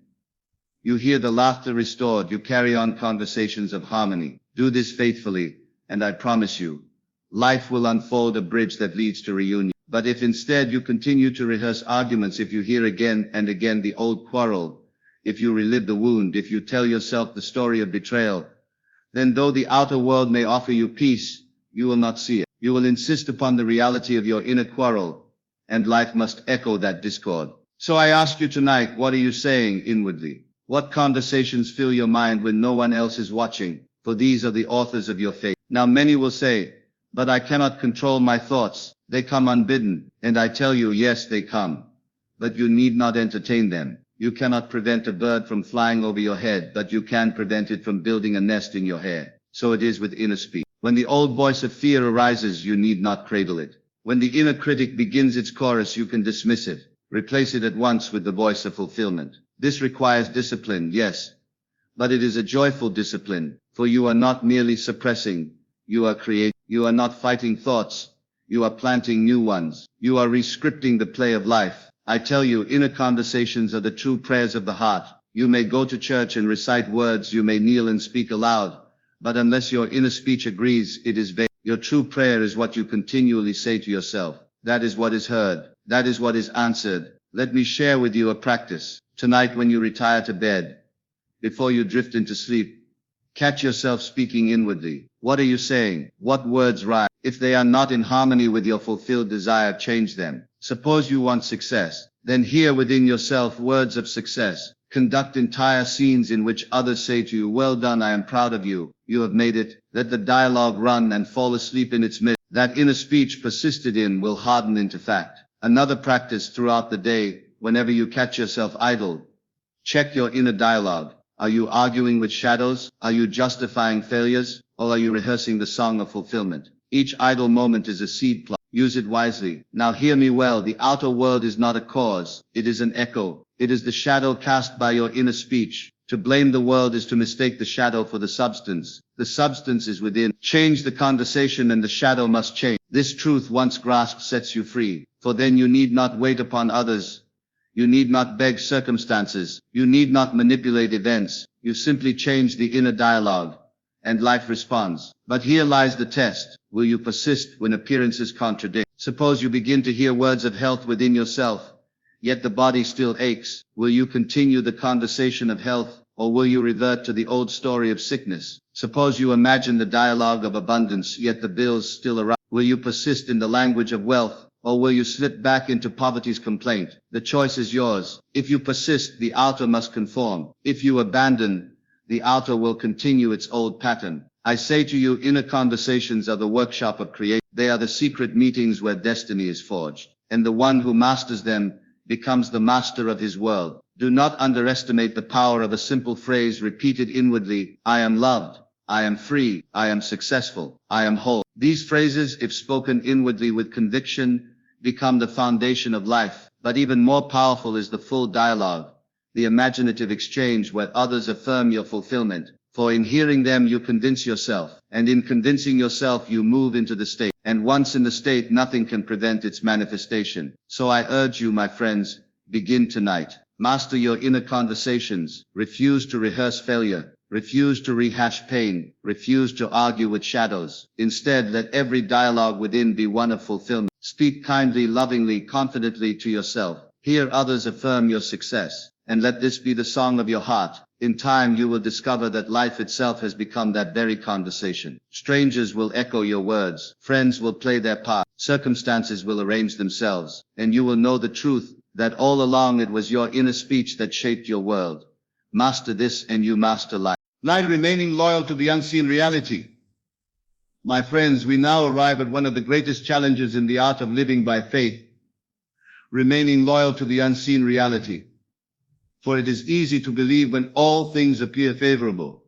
You hear the laughter restored, you carry on conversations of harmony. Do this faithfully, and I promise you, life will unfold a bridge that leads to reunion. But if instead you continue to rehearse arguments, if you hear again and again the old quarrel, if you relive the wound, if you tell yourself the story of betrayal, then though the outer world may offer you peace, you will not see it. You will insist upon the reality of your inner quarrel, and life must echo that discord. So I ask you tonight, what are you saying inwardly? What conversations fill your mind when no one else is watching? For these are the authors of your fate. Now many will say, but I cannot control my thoughts. They come unbidden. And I tell you, yes, they come. But you need not entertain them. You cannot prevent a bird from flying over your head, but you can prevent it from building a nest in your hair. So it is with inner speech. When the old voice of fear arises, you need not cradle it. When the inner critic begins its chorus, you can dismiss it. Replace it at once with the voice of fulfillment. This requires discipline, yes. But it is a joyful discipline, for you are not merely suppressing, you are creating. You are not fighting thoughts, you are planting new ones. You are rescripting the play of life. I tell you, inner conversations are the true prayers of the heart. You may go to church and recite words, you may kneel and speak aloud, but unless your inner speech agrees, it is vain. Your true prayer is what you continually say to yourself. That is what is heard. That is what is answered. Let me share with you a practice. Tonight when you retire to bed, before you drift into sleep, catch yourself speaking inwardly. What are you saying? What words rise? If they are not in harmony with your fulfilled desire, change them. Suppose you want success, then hear within yourself words of success. Conduct entire scenes in which others say to you, well done, I am proud of you, you have made it. Let the dialogue run and fall asleep in its midst. That inner speech persisted in will harden into fact. Another practice throughout the day, whenever you catch yourself idle, check your inner dialogue. Are you arguing with shadows? Are you justifying failures? Or are you rehearsing the song of fulfillment? Each idle moment is a seed plot. Use it wisely. Now hear me well, the outer world is not a cause, it is an echo. It is the shadow cast by your inner speech. To blame the world is to mistake the shadow for the substance. The substance is within. Change the conversation and the shadow must change. This truth once grasped sets you free, for then you need not wait upon others. You need not beg circumstances. You need not manipulate events. You simply change the inner dialogue, and life responds. But here lies the test. Will you persist when appearances contradict? Suppose you begin to hear words of health within yourself, yet the body still aches. Will you continue the conversation of health, or will you revert to the old story of sickness? Suppose you imagine the dialogue of abundance, yet the bills still arise. Will you persist in the language of wealth, or will you slip back into poverty's complaint? The choice is yours. If you persist, the outer must conform. If you abandon, the outer will continue its old pattern. I say to you, inner conversations are the workshop of creation. They are the secret meetings where destiny is forged, and the one who masters them becomes the master of his world. Do not underestimate the power of a simple phrase repeated inwardly. I am loved. I am free. I am successful. I am whole. These phrases, if spoken inwardly with conviction, become the foundation of life. But even more powerful is the full dialogue, the imaginative exchange where others affirm your fulfillment. For in hearing them you convince yourself, and in convincing yourself you move into the state. And once in the state, nothing can prevent its manifestation. So I urge you, my friends, begin tonight. Master your inner conversations. Refuse to rehearse failure. Refuse to rehash pain. Refuse to argue with shadows. Instead, let every dialogue within be one of fulfillment. Speak kindly, lovingly, confidently to yourself. Hear others affirm your success, and let this be the song of your heart. In time you will discover that life itself has become that very conversation. Strangers will echo your words. Friends will play their part. Circumstances will arrange themselves. And you will know the truth, that all along it was your inner speech that shaped your world. Master this and you master life. Light remaining loyal to the unseen reality. My friends, we now arrive at one of the greatest challenges in the art of living by faith, remaining loyal to the unseen reality. For it is easy to believe when all things appear favorable,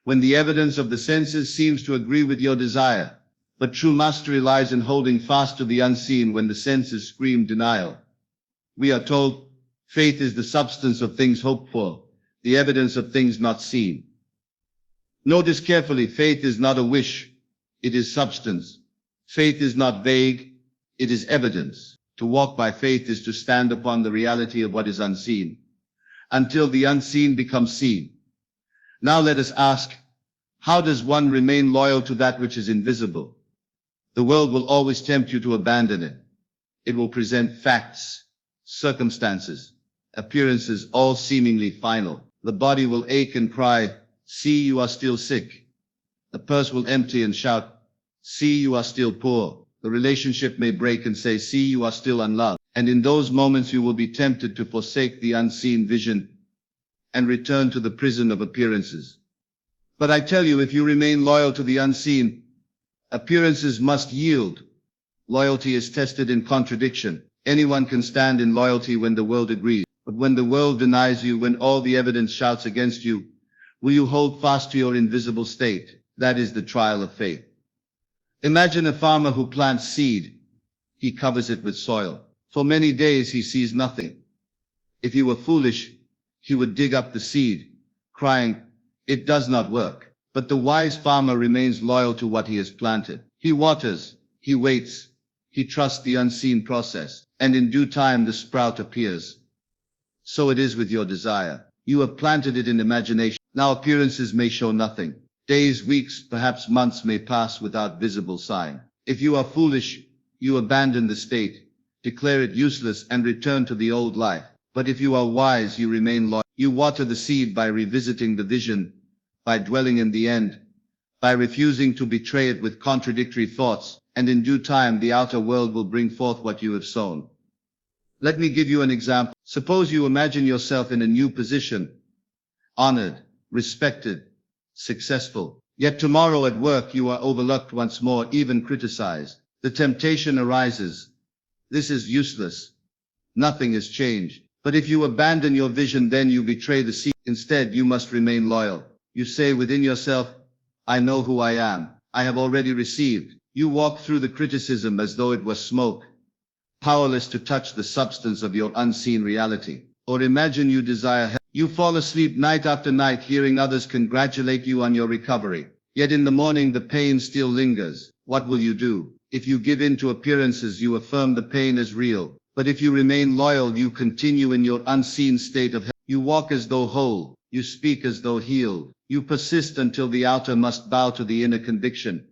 when the evidence of the senses seems to agree with your desire. But true mastery lies in holding fast to the unseen when the senses scream denial. We are told, faith is the substance of things hoped for, the evidence of things not seen. Notice carefully, faith is not a wish, it is substance. Faith is not vague, it is evidence. To walk by faith is to stand upon the reality of what is unseen, until the unseen becomes seen. Now let us ask, how does one remain loyal to that which is invisible? The world will always tempt you to abandon it. It will present facts, circumstances, appearances, all seemingly final. The body will ache and cry, see, you are still sick. The purse will empty and shout, see, you are still poor. The relationship may break and say, see, you are still unloved. And in those moments you will be tempted to forsake the unseen vision and return to the prison of appearances. But I tell you, if you remain loyal to the unseen, appearances must yield. Loyalty is tested in contradiction. Anyone can stand in loyalty when the world agrees. But when the world denies you, when all the evidence shouts against you, will you hold fast to your invisible state? That is the trial of faith. Imagine a farmer who plants seed. He covers it with soil. For many days he sees nothing. If he were foolish, he would dig up the seed, crying, it does not work. But the wise farmer remains loyal to what he has planted. He waters, he waits, he trusts the unseen process, and in due time the sprout appears. So it is with your desire. You have planted it in imagination. Now appearances may show nothing. Days, weeks, perhaps months may pass without visible sign. If you are foolish, you abandon the state, declare it useless, and return to the old life. But if you are wise, you remain loyal. You water the seed by revisiting the vision, by dwelling in the end, by refusing to betray it with contradictory thoughts, and in due time the outer world will bring forth what you have sown. Let me give you an example. Suppose you imagine yourself in a new position, honored, respected, successful. Yet tomorrow at work you are overlooked once more, even criticized. The temptation arises. This is useless. Nothing has changed. But if you abandon your vision, then you betray the seed. Instead, you must remain loyal. You say within yourself, I know who I am. I have already received. You walk through the criticism as though it was smoke, powerless to touch the substance of your unseen reality. Or imagine you desire help. You fall asleep night after night hearing others congratulate you on your recovery. Yet in the morning the pain still lingers. What will you do? If you give in to appearances, you affirm the pain as real. But if you remain loyal, you continue in your unseen state of health. You walk as though whole. You speak as though healed. You persist until the outer must bow to the inner conviction.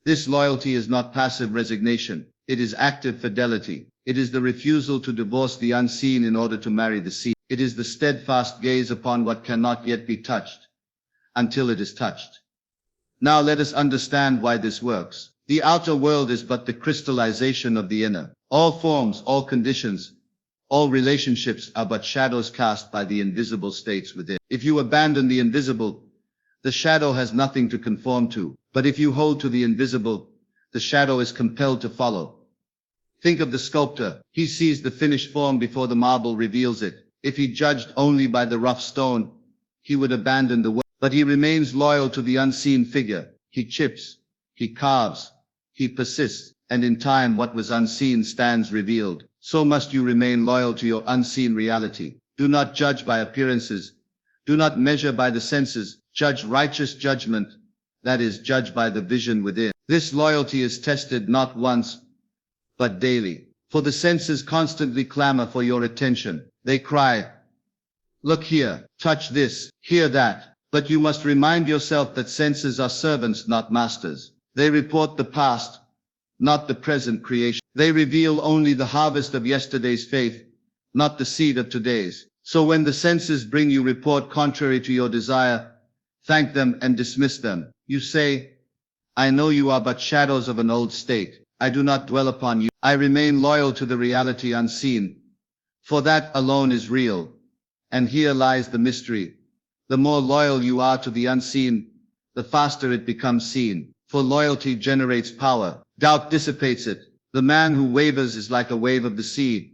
This loyalty is not passive resignation. It is active fidelity. It is the refusal to divorce the unseen in order to marry the seen. It is the steadfast gaze upon what cannot yet be touched, until it is touched. Now let us understand why this works. The outer world is but the crystallization of the inner. All forms, all conditions, all relationships are but shadows cast by the invisible states within. If you abandon the invisible, the shadow has nothing to conform to. But if you hold to the invisible, the shadow is compelled to follow. Think of the sculptor. He sees the finished form before the marble reveals it. If he judged only by the rough stone, he would abandon the work. But he remains loyal to the unseen figure. He chips, he carves, he persists, and in time what was unseen stands revealed. So must you remain loyal to your unseen reality. Do not judge by appearances. Do not measure by the senses. Judge righteous judgment. That is, judge by the vision within. This loyalty is tested not once, but daily. For the senses constantly clamor for your attention. They cry, look here, touch this, hear that. But you must remind yourself that senses are servants, not masters. They report the past, not the present creation. They reveal only the harvest of yesterday's faith, not the seed of today's. So when the senses bring you report contrary to your desire, thank them and dismiss them. You say, I know you are but shadows of an old state. I do not dwell upon you. I remain loyal to the reality unseen, for that alone is real. And here lies the mystery. The more loyal you are to the unseen, the faster it becomes seen. For For loyalty generates power. Doubt dissipates it. The man who wavers is like a wave of the sea,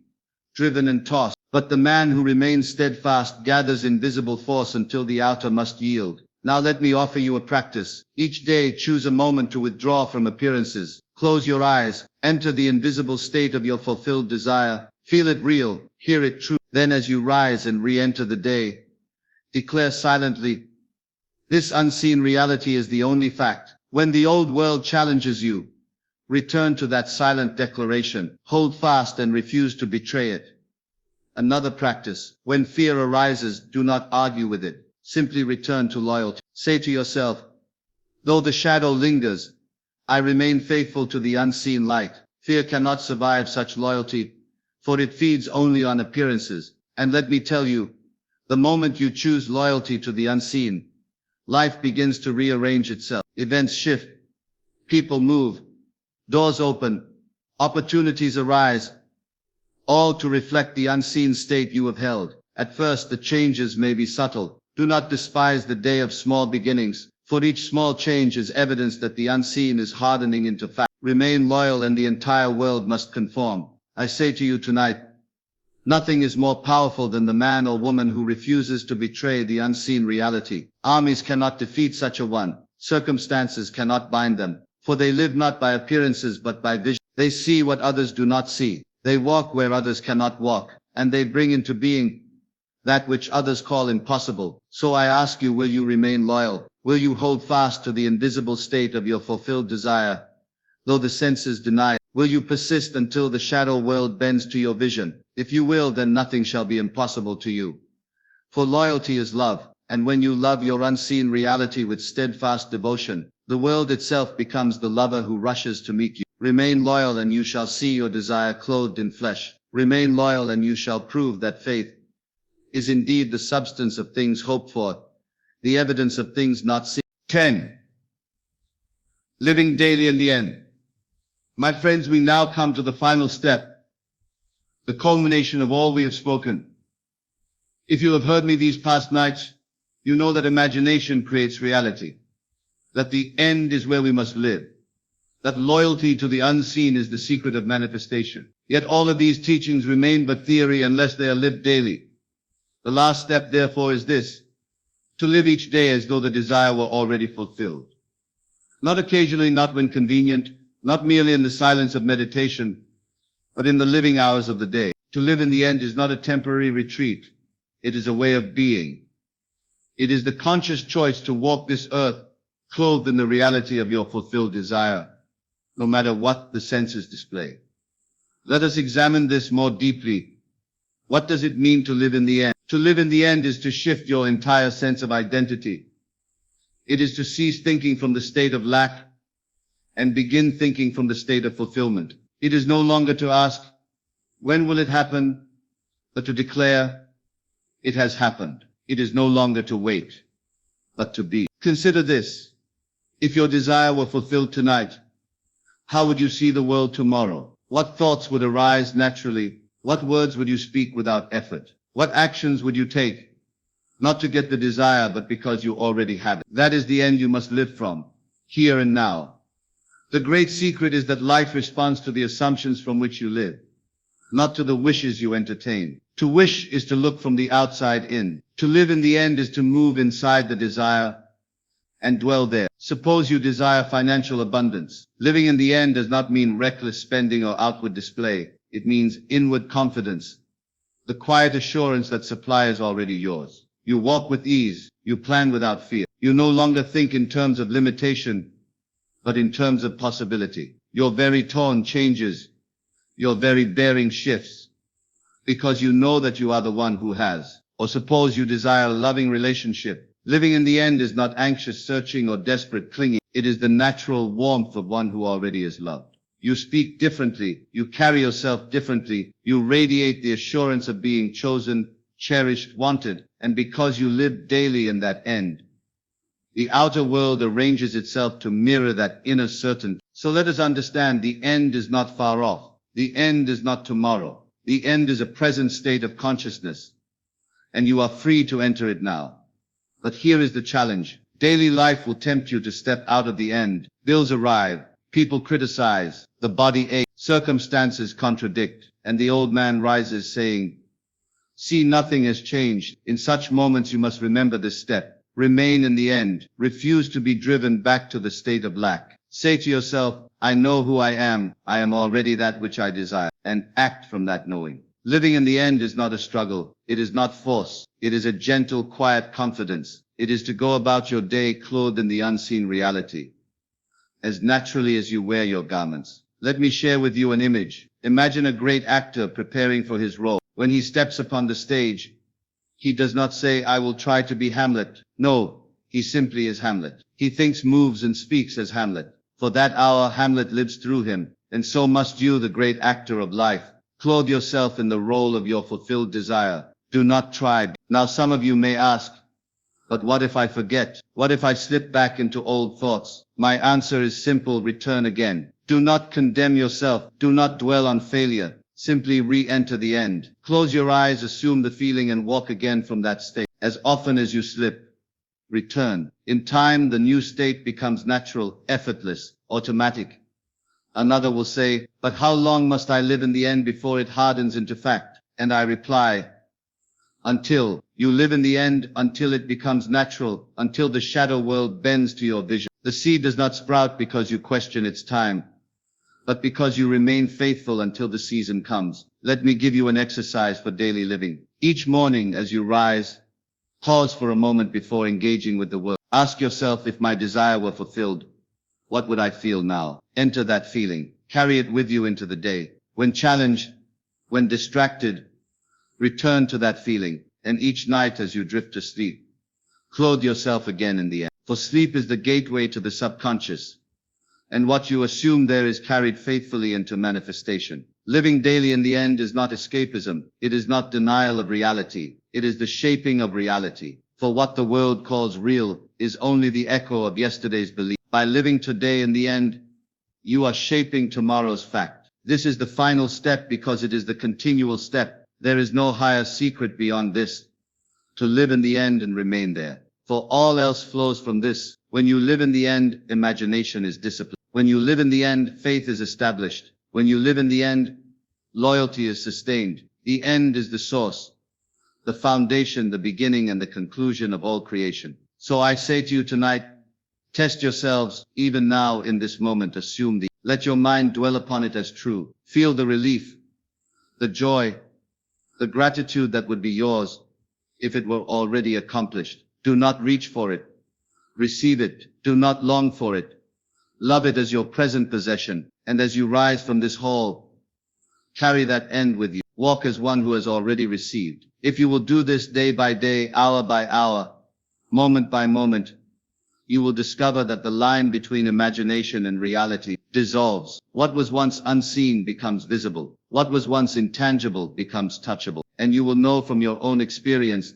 driven and tossed. But the man who remains steadfast gathers invisible force until the outer must yield. Now let me offer you a practice. Each day choose a moment to withdraw from appearances. Close your eyes. Enter the invisible state of your fulfilled desire. Feel it real. Hear it true. Then as you rise and re-enter the day, declare silently, this unseen reality is the only fact. When the old world challenges you, return to that silent declaration. Hold fast and refuse to betray it. Another practice. When fear arises, do not argue with it. Simply return to loyalty. Say to yourself, though the shadow lingers, I remain faithful to the unseen light. Fear cannot survive such loyalty, for it feeds only on appearances. And let me tell you, the moment you choose loyalty to the unseen, life begins to rearrange itself. Events shift. People move. Doors open. Opportunities arise. All to reflect the unseen state you have held. At first the changes may be subtle. Do not despise the day of small beginnings, for each small change is evidence that the unseen is hardening into fact. Remain loyal and the entire world must conform. I say to you tonight, nothing is more powerful than the man or woman who refuses to betray the unseen reality. Armies cannot defeat such a one. Circumstances cannot bind them, for they live not by appearances but by vision. They see what others do not see. They walk where others cannot walk, and they bring into being that which others call impossible. So I ask you, will you remain loyal? Will you hold fast to the invisible state of your fulfilled desire, though the senses deny it? Will you persist until the shadow world bends to your vision? If you will, then nothing shall be impossible to you. For loyalty is love, and when you love your unseen reality with steadfast devotion, the world itself becomes the lover who rushes to meet you. Remain loyal and you shall see your desire clothed in flesh. Remain loyal and you shall prove that faith is indeed the substance of things hoped for, the evidence of things not seen. 10. Living daily in the end. My friends, we now come to the final step, the culmination of all we have spoken. If you have heard me these past nights, you know that imagination creates reality, that the end is where we must live, that loyalty to the unseen is the secret of manifestation. Yet all of these teachings remain but theory unless they are lived daily. The last step, therefore, is this: to live each day as though the desire were already fulfilled. Not occasionally, not when convenient, not merely in the silence of meditation, but in the living hours of the day. To live in the end is not a temporary retreat. It is a way of being. It is the conscious choice to walk this earth clothed in the reality of your fulfilled desire, no matter what the senses display. Let us examine this more deeply. What does it mean to live in the end? To live in the end is to shift your entire sense of identity. It is to cease thinking from the state of lack and begin thinking from the state of fulfillment. It is no longer to ask, when will it happen, but to declare, it has happened. It is no longer to wait, but to be. Consider this. If your desire were fulfilled tonight, how would you see the world tomorrow? What thoughts would arise naturally? What words would you speak without effort? What actions would you take? Not to get the desire, but because you already have it. That is the end you must live from, here and now. The great secret is that life responds to the assumptions from which you live, not to the wishes you entertain. To wish is to look from the outside in. To live in the end is to move inside the desire and dwell there. Suppose you desire financial abundance. Living in the end does not mean reckless spending or outward display. It means inward confidence, the quiet assurance that supply is already yours. You walk with ease. You plan without fear. You no longer think in terms of limitation, but in terms of possibility. Your very tone changes. Your very bearing shifts, because you know that you are the one who has. Or suppose you desire a loving relationship. Living in the end is not anxious searching or desperate clinging. It is the natural warmth of one who already is loved. You speak differently. You carry yourself differently. You radiate the assurance of being chosen, cherished, wanted. And because you live daily in that end, the outer world arranges itself to mirror that inner certainty. So let us understand, the end is not far off. The end is not tomorrow. The end is a present state of consciousness, and you are free to enter it now. But here is the challenge. Daily life will tempt you to step out of the end. Bills arrive, people criticize, the body aches, circumstances contradict, and the old man rises saying, "See, nothing has changed." In such moments you must remember this step. Remain in the end. Refuse to be driven back to the state of lack. Say to yourself, "I know who I am already that which I desire," and act from that knowing. Living in the end is not a struggle. It is not force. It is a gentle, quiet confidence. It is to go about your day clothed in the unseen reality, as naturally as you wear your garments. Let me share with you an image. Imagine a great actor preparing for his role. When he steps upon the stage, he does not say, "I will try to be Hamlet." No, he simply is Hamlet. He thinks, moves, and speaks as Hamlet. For that hour, Hamlet lives through him, and so must you, the great actor of life. Clothe yourself in the role of your fulfilled desire. Do not try. Now some of you may ask, "But what if I forget? What if I slip back into old thoughts?" My answer is simple: return again. Do not condemn yourself. Do not dwell on failure. Simply re-enter the end. Close your eyes, assume the feeling, and walk again from that state. As often as you slip, return. In time, the new state becomes natural, effortless, automatic. Another will say, "But how long must I live in the end before it hardens into fact?" And I reply, until you live in the end, until it becomes natural, until the shadow world bends to your vision. The seed does not sprout because you question its time, but because you remain faithful until the season comes. Let me give you an exercise for daily living. Each morning as you rise, pause for a moment before engaging with the world. Ask yourself, if my desire were fulfilled, what would I feel now? Enter that feeling. Carry it with you into the day. When challenged, when distracted, return to that feeling. And each night as you drift to sleep, clothe yourself again in the end. For sleep is the gateway to the subconscious, and what you assume there is carried faithfully into manifestation. Living daily in the end is not escapism. It is not denial of reality. It is the shaping of reality. For what the world calls real is only the echo of yesterday's belief. By living today in the end, you are shaping tomorrow's fact. This is the final step because it is the continual step. There is no higher secret beyond this, to live in the end and remain there. For all else flows from this. When you live in the end, imagination is disciplined. When you live in the end, faith is established. When you live in the end, loyalty is sustained. The end is the source, the foundation, the beginning, and the conclusion of all creation. So I say to you tonight, test yourselves, even now in this moment. Let your mind dwell upon it as true. Feel the relief, the joy, the gratitude that would be yours if it were already accomplished. Do not reach for it. Receive it. Do not long for it. Love it as your present possession. And as you rise from this hall, carry that end with you. Walk as one who has already received. If you will do this day by day, hour by hour, moment by moment, you will discover that the line between imagination and reality dissolves. What was once unseen becomes visible. What was once intangible becomes touchable. And you will know from your own experience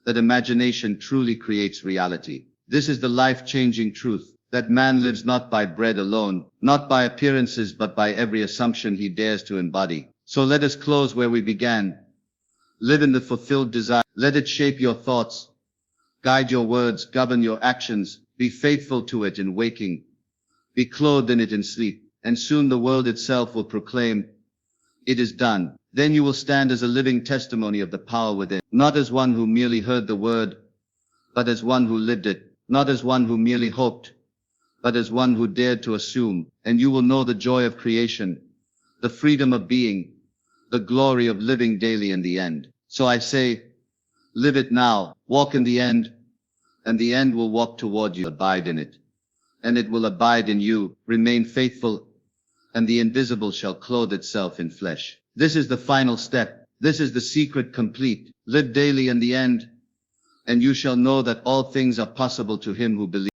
that imagination truly creates reality. This is the life-changing truth, that man lives not by bread alone, not by appearances, but by every assumption he dares to embody. So let us close where we began. Live in the fulfilled desire. Let it shape your thoughts, guide your words, govern your actions. Be faithful to it in waking. Be clothed in it in sleep. And soon the world itself will proclaim, "It is done." Then you will stand as a living testimony of the power within, not as one who merely heard the word, but as one who lived it, not as one who merely hoped, but as one who dared to assume. And you will know the joy of creation, the freedom of being, the glory of living daily in the end. So I say, live it now, walk in the end, and the end will walk toward you. Abide in it, and it will abide in you. Remain faithful, and the invisible shall clothe itself in flesh. This is the final step. This is the secret complete. Live daily in the end, and you shall know that all things are possible to him who believes.